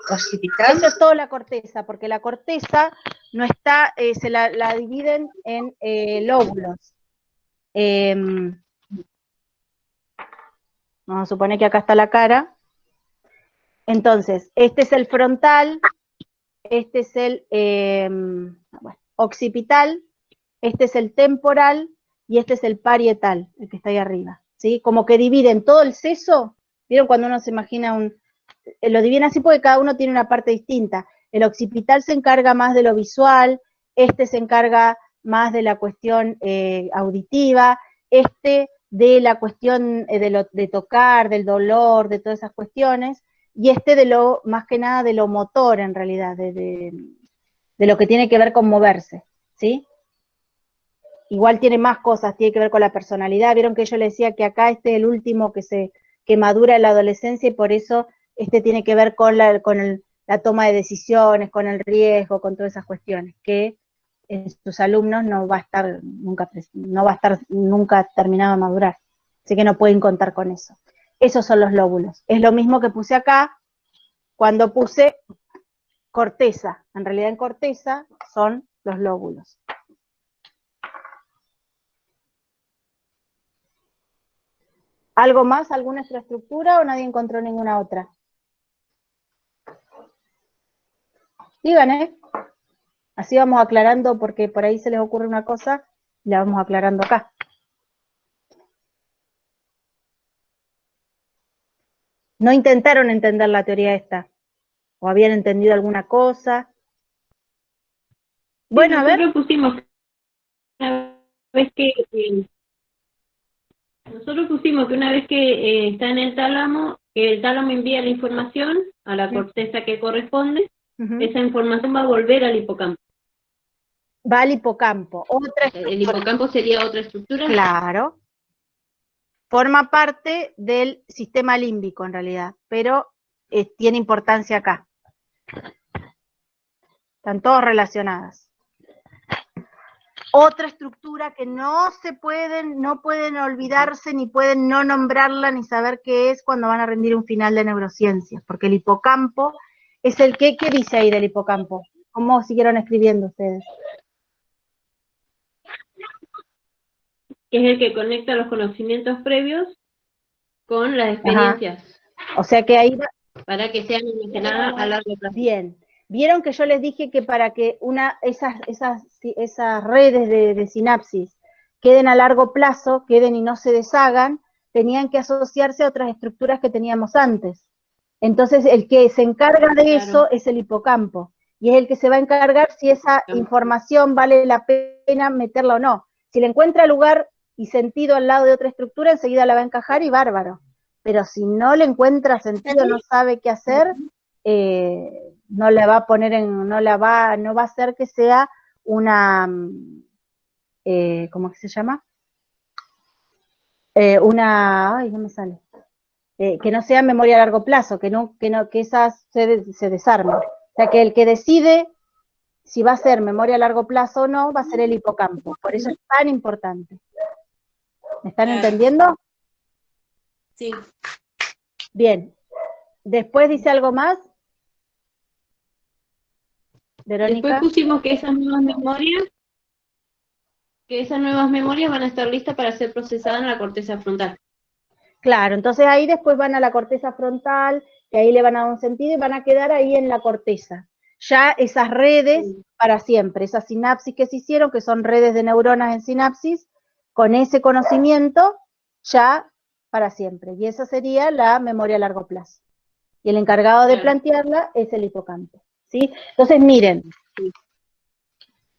occipital. Eso es toda la corteza, porque la corteza no está, se la dividen en lóbulos. Vamos a suponer que acá está la cara. Entonces, este es el frontal, este es el occipital, este es el temporal y este es el parietal, el que está ahí arriba, ¿sí? Como que dividen todo el seso, ¿vieron cuando uno se imagina lo dividen así porque cada uno tiene una parte distinta. El occipital se encarga más de lo visual, este se encarga más de la cuestión auditiva, este de la cuestión de tocar, del dolor, de todas esas cuestiones, y este de lo, más que nada, de lo motor en realidad, de lo que tiene que ver con moverse, ¿sí? Igual tiene más cosas, tiene que ver con la personalidad. Vieron que yo le decía que acá este es el último que madura en la adolescencia y por eso este tiene que ver con la toma de decisiones, con el riesgo, con todas esas cuestiones, que en sus alumnos no va a estar nunca terminado de madurar. Así que no pueden contar con eso. Esos son los lóbulos. Es lo mismo que puse acá cuando puse corteza. En realidad en corteza son los lóbulos. ¿Algo más? ¿Alguna otra estructura o nadie encontró ninguna otra? Digan, ¿eh? Así vamos aclarando porque por ahí se les ocurre una cosa y la vamos aclarando acá. No intentaron entender la teoría esta. ¿O habían entendido alguna cosa? Bueno, a ver. Nosotros pusimos que una vez que está en el tálamo envía la información a la corteza que corresponde, esa información va a volver al hipocampo. Va al hipocampo. ¿El hipocampo sería otra estructura? Claro. Forma parte del sistema límbico en realidad, pero tiene importancia acá. Están todas relacionadas. otra estructura que no pueden olvidarse, ni pueden no nombrarla, ni saber qué es cuando van a rendir un final de neurociencias, porque el hipocampo es el que, ¿qué dice ahí del hipocampo? ¿Cómo siguieron escribiendo ustedes? Es el que conecta los conocimientos previos con las experiencias. Ajá. O sea que ahí para que sean almacenadas a largo plazo. Bien. Vieron que yo les dije que para que esas redes de sinapsis queden a largo plazo, queden y no se deshagan, tenían que asociarse a otras estructuras que teníamos antes. Entonces, el que se encarga de eso es el hipocampo, y es el que se va a encargar si esa información vale la pena meterla o no. Si le encuentra lugar y sentido al lado de otra estructura, enseguida la va a encajar y bárbaro. Pero si no le encuentra sentido, no sabe qué hacer, no la va a poner no va a hacer que sea una, ¿cómo que se llama? Ay, no me sale. Que no sea memoria a largo plazo, que esas se desarmen. O sea, que el que decide si va a ser memoria a largo plazo o no, va a ser el hipocampo. Por eso es tan importante. ¿Me están entendiendo? Sí. Bien. Después dice algo más. Verónica. Después pusimos que esas nuevas memorias van a estar listas para ser procesadas en la corteza frontal. Claro, entonces ahí después van a la corteza frontal, que ahí le van a dar un sentido y van a quedar ahí en la corteza. Ya esas redes para siempre, esas sinapsis que se hicieron, que son redes de neuronas en sinapsis, con ese conocimiento ya para siempre. Y esa sería la memoria a largo plazo. Y el encargado de plantearla es el hipocampo. ¿Sí? Entonces, miren,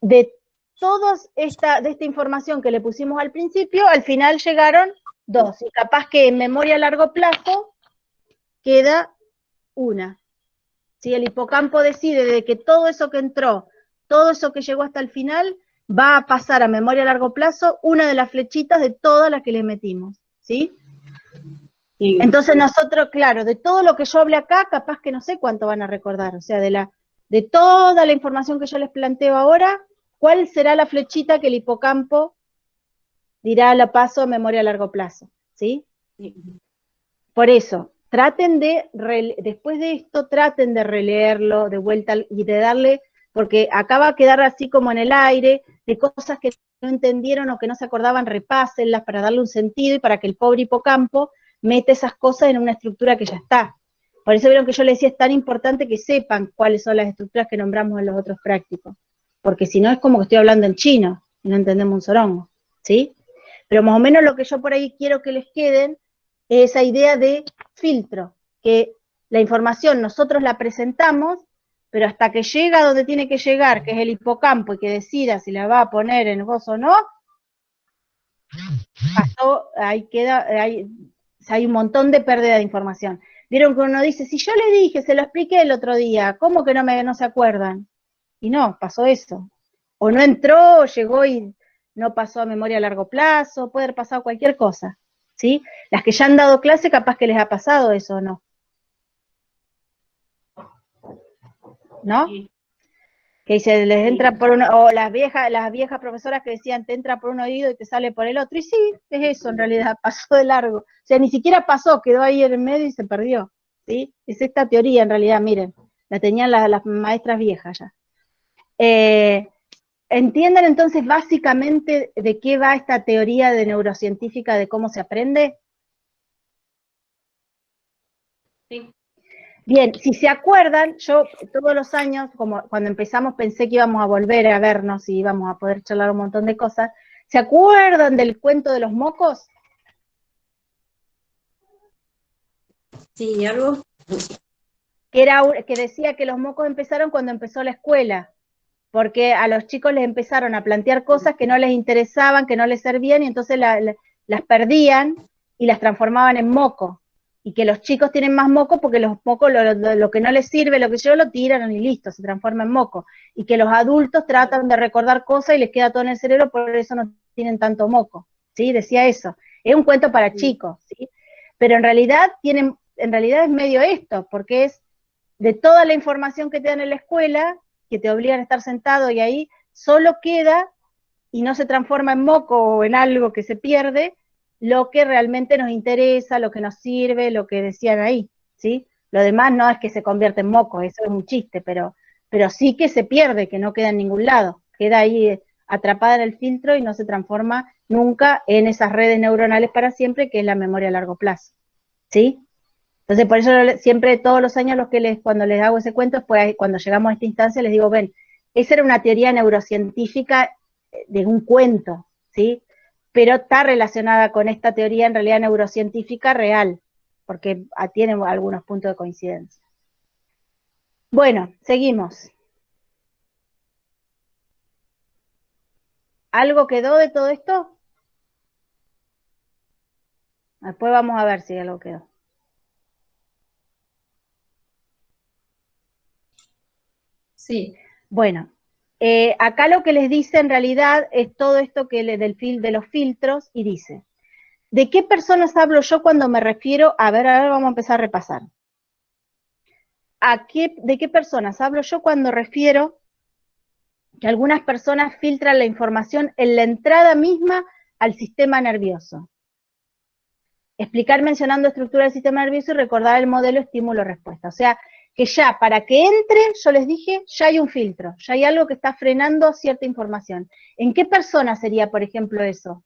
de toda esta información que le pusimos al principio, al final llegaron 2, y capaz que en memoria a largo plazo queda 1. Si el hipocampo decide de que todo eso que entró, todo eso que llegó hasta el final, va a pasar a memoria a largo plazo una de las flechitas de todas las que le metimos, ¿sí? Sí. Entonces nosotros, claro, de todo lo que yo hablé acá, capaz que no sé cuánto van a recordar, o sea, de toda la información que yo les planteo ahora, ¿cuál será la flechita que el hipocampo dirá la paso a memoria a largo plazo? ¿Sí? Sí. Por eso, después de esto, traten de releerlo de vuelta y de darle, porque acá va a quedar así como en el aire, de cosas que no entendieron o que no se acordaban, repásenlas para darle un sentido y para que el pobre hipocampo mete esas cosas en una estructura que ya está. Por eso vieron que yo les decía, es tan importante que sepan cuáles son las estructuras que nombramos en los otros prácticos, porque si no es como que estoy hablando en chino y no entendemos un sorongo, ¿sí? Pero más o menos lo que yo por ahí quiero que les queden es esa idea de filtro, que la información nosotros la presentamos, pero hasta que llega donde tiene que llegar, que es el hipocampo, y que decida si la va a poner en voz o no, pasó, ahí queda, hay un montón de pérdida de información. Vieron que uno dice, si yo le dije, se lo expliqué el otro día, ¿cómo que no se acuerdan? Y no, pasó eso. O no entró, o llegó y no pasó a memoria a largo plazo, puede haber pasado cualquier cosa, ¿sí? Las que ya han dado clase, capaz que les ha pasado eso, ¿o no? ¿No? Sí. Que se les entra por uno, o las viejas profesoras que decían, te entra por un oído y te sale por el otro, y sí, es eso en realidad, pasó de largo. O sea, ni siquiera pasó, quedó ahí en el medio y se perdió, ¿sí? Es esta teoría en realidad, miren, la tenían las maestras viejas ya. ¿Entienden entonces básicamente de qué va esta teoría de neurocientífica de cómo se aprende? Sí. Bien, si se acuerdan, yo todos los años, como cuando empezamos pensé que íbamos a volver a vernos y íbamos a poder charlar un montón de cosas, ¿se acuerdan del cuento de los mocos? Sí, algo. Que decía que los mocos empezaron cuando empezó la escuela, porque a los chicos les empezaron a plantear cosas que no les interesaban, que no les servían, y entonces las perdían y las transformaban en moco. Y que los chicos tienen más moco porque los mocos, lo que no les sirve, lo que yo lo tiran y listo, se transforma en moco. Y que los adultos tratan de recordar cosas y les queda todo en el cerebro, por eso no tienen tanto moco, ¿sí? Decía eso. Es un cuento para chicos, ¿sí? Pero en realidad es medio esto, porque es de toda la información que te dan en la escuela, que te obligan a estar sentado y ahí, solo queda y no se transforma en moco o en algo que se pierde, lo que realmente nos interesa, lo que nos sirve, lo que decían ahí, ¿sí? Lo demás no es que se convierta en moco, eso es un chiste, pero sí que se pierde, que no queda en ningún lado, queda ahí atrapada en el filtro y no se transforma nunca en esas redes neuronales para siempre, que es la memoria a largo plazo, ¿sí? Entonces, por eso siempre, todos los años, cuando les hago ese cuento, pues cuando llegamos a esta instancia, les digo, ven, esa era una teoría neurocientífica de un cuento, ¿sí? Pero está relacionada con esta teoría en realidad neurocientífica real, porque tiene algunos puntos de coincidencia. Bueno, seguimos. ¿Algo quedó de todo esto? Después vamos a ver si algo quedó. Sí. Bueno, acá lo que les dice en realidad es todo esto que de los filtros, y dice, ¿de qué personas hablo yo cuando me refiero? A ver, ahora vamos a empezar a repasar. ¿De qué personas hablo yo cuando refiero que algunas personas filtran la información en la entrada misma al sistema nervioso? Explicar mencionando estructura del sistema nervioso y recordar el modelo estímulo-respuesta. O sea, que ya para que entre, yo les dije, ya hay un filtro, ya hay algo que está frenando cierta información. ¿En qué persona sería, por ejemplo, eso?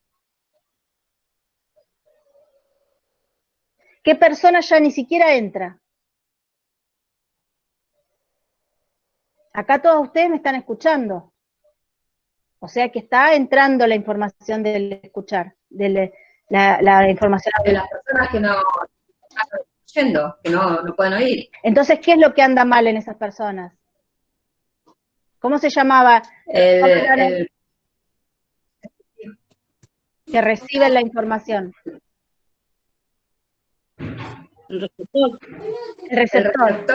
¿Qué persona ya ni siquiera entra? Acá todos ustedes me están escuchando. O sea que está entrando la información del escuchar, la información. De las personas que no están oyendo, que no pueden oír. Entonces, ¿qué es lo que anda mal en esas personas? ¿Cómo se llamaba? Que reciben la información. El receptor. El receptor.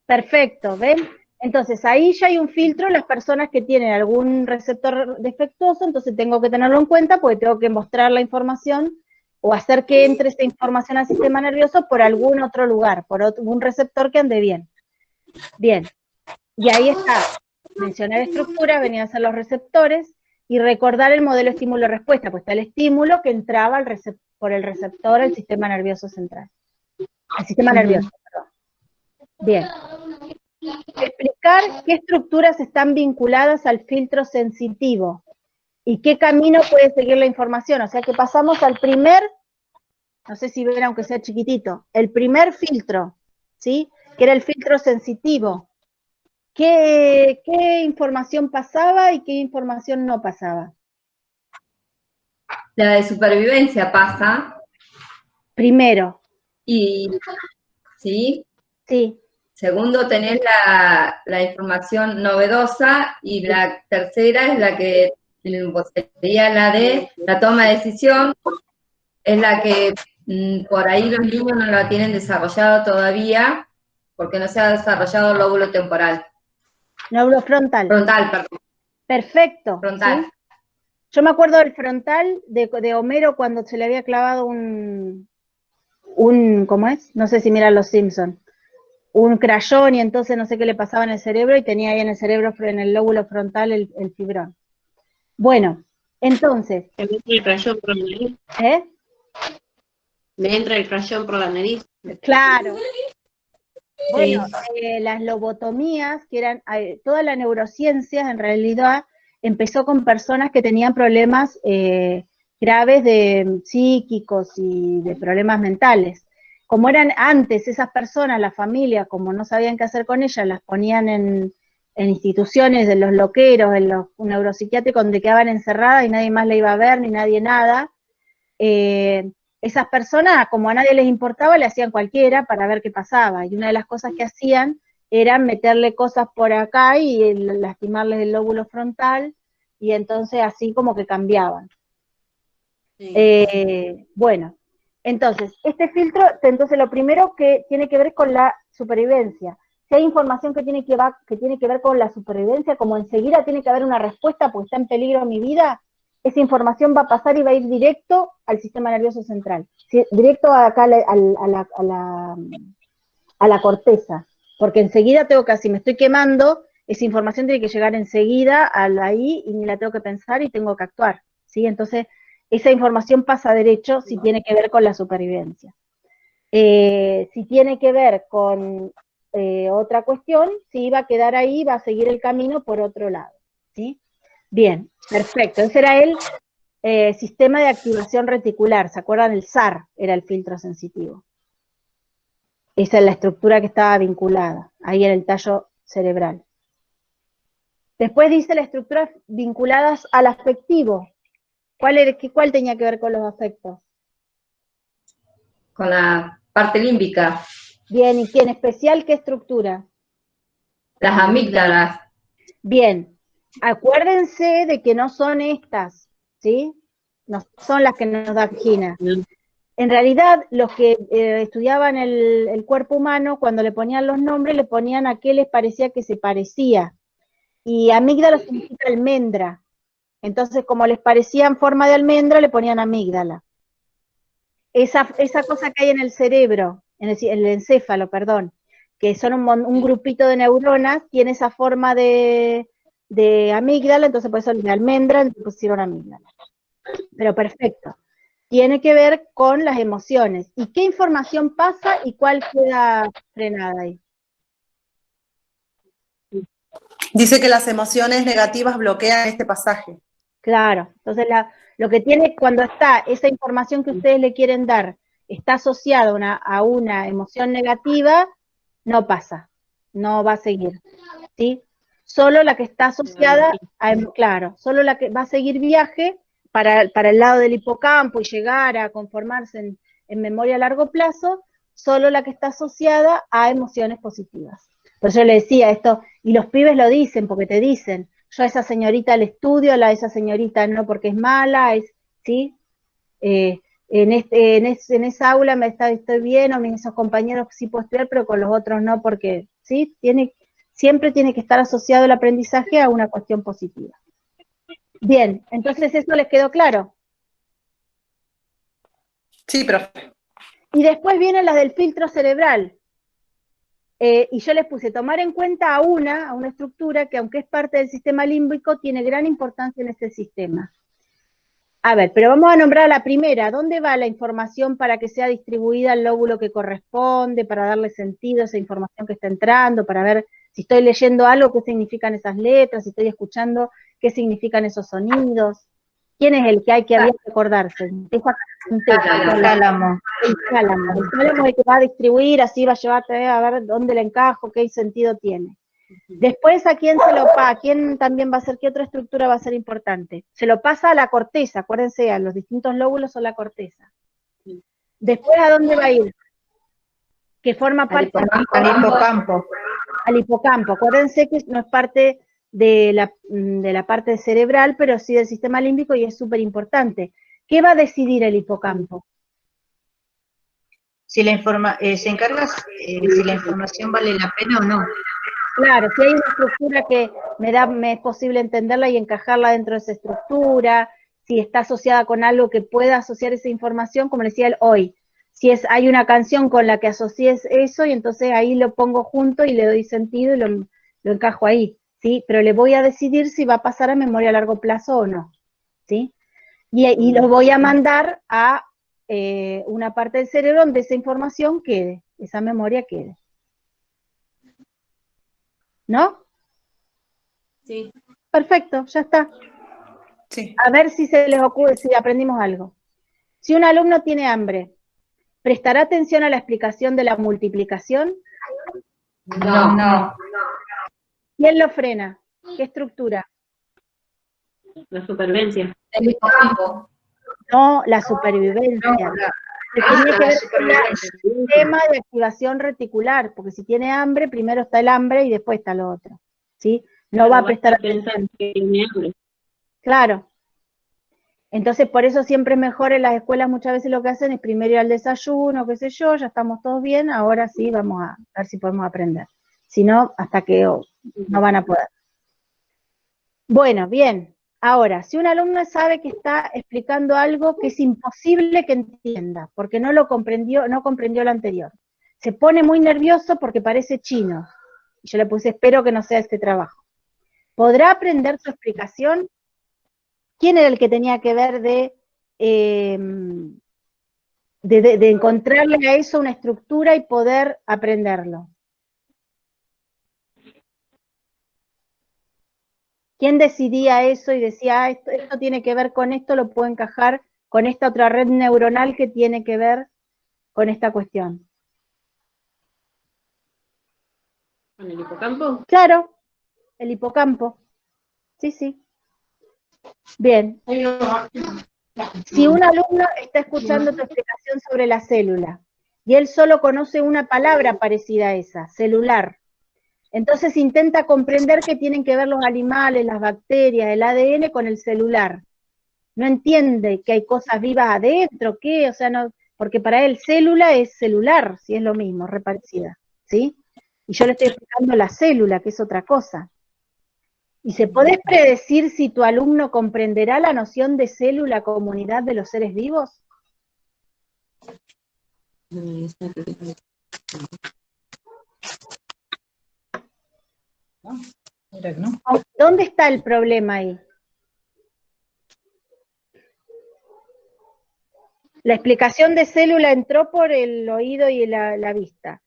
Perfecto, ¿ven? Entonces, ahí ya hay un filtro, las personas que tienen algún receptor defectuoso, entonces tengo que tenerlo en cuenta porque tengo que mostrar la información o hacer que entre esa información al sistema nervioso por algún otro lugar, por un receptor que ande bien. Bien, y ahí está, mencionar estructura, venían a ser los receptores, y recordar el modelo estímulo-respuesta, pues está el estímulo que entraba por el receptor al sistema nervioso central. Al sistema nervioso, perdón. Bien. Explicar qué estructuras están vinculadas al filtro sensitivo y qué camino puede seguir la información. O sea que pasamos al primer, no sé si ven aunque sea chiquitito, el primer filtro, ¿sí? Que era el filtro sensitivo. ¿Qué información pasaba y qué información no pasaba? La de supervivencia pasa. Primero. Y, ¿sí? Sí. Segundo, tenés la información novedosa, y la tercera es la que sería la de la toma de decisión, es la que por ahí los niños no la tienen desarrollado todavía, porque no se ha desarrollado el lóbulo temporal. Lóbulo frontal. Frontal, perdón. Perfecto. Frontal. ¿Sí? Yo me acuerdo del frontal de Homero cuando se le había clavado ¿cómo es? No sé si miran Los Simpsons. Un crayón, y entonces no sé qué le pasaba en el cerebro, y tenía ahí en el cerebro, en el lóbulo frontal, el fibrón. Bueno, entonces. Le entra el crayón por la nariz. ¿Eh? Le entra el crayón por la nariz. Claro. Bueno, Sí. las lobotomías, que eran, toda la neurociencia en realidad empezó con personas que tenían problemas graves de psíquicos y de problemas mentales. Como eran antes esas personas, la familia, como no sabían qué hacer con ellas, las ponían en instituciones de los loqueros, en los neuropsiquiátricos, donde quedaban encerradas y nadie más la iba a ver, ni nadie nada. Esas personas, como a nadie les importaba, le hacían cualquiera para ver qué pasaba. Y una de las cosas que hacían era meterle cosas por acá y lastimarles el lóbulo frontal, y entonces así como que cambiaban. Sí. Bueno, entonces, este filtro, entonces lo primero que tiene que ver con la supervivencia. Si hay información que tiene que ver con la supervivencia, como enseguida tiene que haber una respuesta porque está en peligro mi vida, esa información va a pasar y va a ir directo al sistema nervioso central, directo acá a la corteza, porque enseguida tengo que, si me estoy quemando esa información tiene que llegar enseguida ahí y ni la tengo que pensar y tengo que actuar, ¿sí? Entonces, esa información pasa derecho si tiene que ver con la supervivencia. Si tiene que ver con otra cuestión, sí va a quedar ahí, va a seguir el camino por otro lado, ¿sí? Bien, perfecto. Ese era el sistema de activación reticular, ¿se acuerdan? El SAR era el filtro sensitivo. Esa es la estructura que estaba vinculada, ahí en el tallo cerebral. Después dice las estructuras vinculadas al afectivo. ¿Cuál tenía que ver con los afectos? Con la parte límbica. Bien, ¿y en especial qué estructura? Las amígdalas. Bien, acuérdense de que no son estas, ¿sí? No son las que nos da Gina. En realidad, los que estudiaban el cuerpo humano, cuando le ponían los nombres, le ponían a qué les parecía que se parecía. Y amígdala significa almendra. Entonces, como les parecía en forma de almendra, le ponían amígdala. Esa cosa que hay en el cerebro, en el encéfalo, perdón, que son un grupito de neuronas, tiene esa forma de amígdala, entonces por eso de almendra le pusieron amígdala. Pero perfecto. Tiene que ver con las emociones. ¿Y qué información pasa y cuál queda frenada ahí? Dice que las emociones negativas bloquean este pasaje. Claro, entonces lo que tiene cuando está esa información que ustedes le quieren dar, está asociada a una emoción negativa, no pasa, no va a seguir, ¿sí? Solo la que está asociada, claro, solo la que va a seguir viaje para el lado del hipocampo y llegar a conformarse en memoria a largo plazo, solo la que está asociada a emociones positivas. Por eso yo le decía esto, y los pibes lo dicen, porque te dicen, yo a esa señorita le estudio, a esa señorita no porque es mala, ¿sí? En esa aula estoy bien, o esos compañeros sí puedo estudiar, pero con los otros no, porque, ¿sí? Siempre tiene que estar asociado el aprendizaje a una cuestión positiva. Bien, entonces eso les quedó claro. Sí, profe. Y después vienen las del filtro cerebral. Y yo les puse tomar en cuenta a una estructura que aunque es parte del sistema límbico, tiene gran importancia en este sistema. A ver, pero vamos a nombrar a la primera. ¿Dónde va la información para que sea distribuida al lóbulo que corresponde, para darle sentido a esa información que está entrando, para ver si estoy leyendo algo, qué significan esas letras, si estoy escuchando, qué significan esos sonidos? ¿Quién es el que hay que acordarse? El tálamo. El tálamo es el que va a distribuir, así va a llevarte a ver dónde le encajo, qué sentido tiene. Después, ¿a quién también va a ser, qué otra estructura va a ser importante? Se lo pasa a la corteza, acuérdense, a los distintos lóbulos o la corteza. Después, ¿a dónde va a ir? Que forma parte al hipocampo. Al hipocampo. Acuérdense que no es parte de la parte cerebral, pero sí del sistema límbico y es súper importante. ¿Qué va a decidir el hipocampo? Si se encarga si la información vale la pena o no. Claro, si hay una estructura que me es posible entenderla y encajarla dentro de esa estructura, si está asociada con algo que pueda asociar esa información, como le decía él hoy, si hay una canción con la que asocies eso, y entonces ahí lo pongo junto y le doy sentido y lo encajo ahí, ¿sí? Pero le voy a decidir si va a pasar a memoria a largo plazo o no, ¿sí? Y lo voy a mandar a una parte del cerebro donde esa información quede, esa memoria quede. ¿No? Sí. Perfecto, ya está. Sí. A ver si se les ocurre, si aprendimos algo. Si un alumno tiene hambre, ¿prestará atención a la explicación de la multiplicación? No. ¿Quién lo frena? ¿Qué estructura? La supervivencia. El hipocampo. No, la supervivencia. Tiene que ver con el sistema de activación reticular, porque si tiene hambre, primero está el hambre y después está lo otro, ¿sí? No va a prestar atención. Que tiene hambre. Claro. Entonces, por eso siempre es mejor en las escuelas muchas veces lo que hacen es primero ir al desayuno, qué sé yo, ya estamos todos bien, ahora sí vamos a ver si podemos aprender. Si no, hasta que no van a poder. Bueno, bien. Ahora, si un alumno sabe que está explicando algo que es imposible que entienda, porque no comprendió lo anterior, se pone muy nervioso porque parece chino, Y yo le puse, espero que no sea este trabajo. ¿Podrá aprender su explicación? ¿Quién era el que tenía que ver de encontrarle a eso una estructura y poder aprenderlo? ¿Quién decidía eso y decía, esto tiene que ver con esto, lo puedo encajar con esta otra red neuronal que tiene que ver con esta cuestión? ¿Con el hipocampo? Claro, el hipocampo. Sí, sí. Bien. Si un alumno está escuchando tu explicación sobre la célula y él solo conoce una palabra parecida a esa, celular, entonces intenta comprender qué tienen que ver los animales, las bacterias, el ADN con el celular. No entiende que hay cosas vivas adentro, ¿qué? O sea, no, porque para él célula es celular, si es lo mismo, reparecida, ¿sí? Y yo le estoy explicando la célula, que es otra cosa. ¿Y se podés predecir si tu alumno comprenderá la noción de célula como unidad de los seres vivos? ¿Dónde está el problema ahí? La explicación de célula entró por el oído y la vista.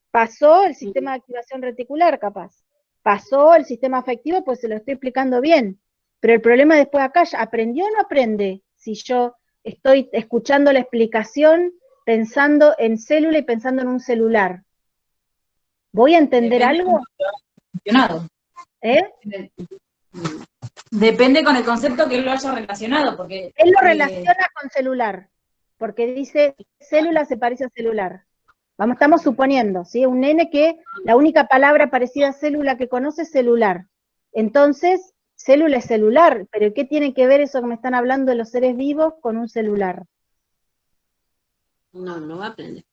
Pasó el sistema de activación reticular, capaz. Pasó el sistema afectivo, pues se lo estoy explicando bien. Pero el problema después acá, ¿aprendió o no aprende? Si yo estoy escuchando la explicación, pensando en célula y pensando en un celular. ¿Voy a entender algo? ¿Eh? Depende con el concepto que él lo haya relacionado, porque... Él lo relaciona con celular, porque dice, célula se parece a celular. Estamos suponiendo, ¿sí? Un nene que la única palabra parecida a célula que conoce es celular. Entonces, célula es celular, pero ¿qué tiene que ver eso que me están hablando de los seres vivos con un celular? No va a aprender.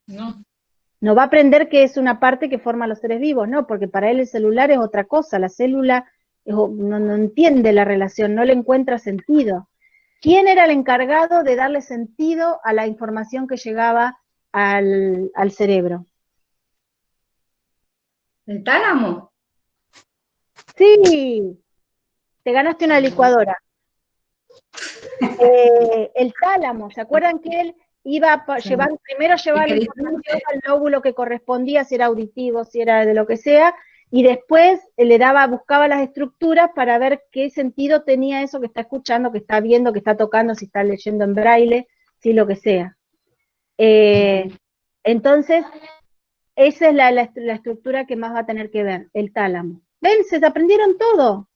No va a aprender que es una parte que forma los seres vivos, no, porque para él el celular es otra cosa, la célula no entiende la relación, no le encuentra sentido. ¿Quién era el encargado de darle sentido a la información que llegaba al cerebro? ¿El tálamo? Sí, te ganaste una licuadora. El tálamo, ¿se acuerdan que él iba a llevar, primero llevaba la información al lóbulo que correspondía, si era auditivo, si era de lo que sea, y después buscaba las estructuras para ver qué sentido tenía eso que está escuchando, que está viendo, que está tocando, si está leyendo en braille, si lo que sea. Entonces, esa es la estructura que más va a tener que ver, el tálamo. ¿Ven? Se aprendieron todo.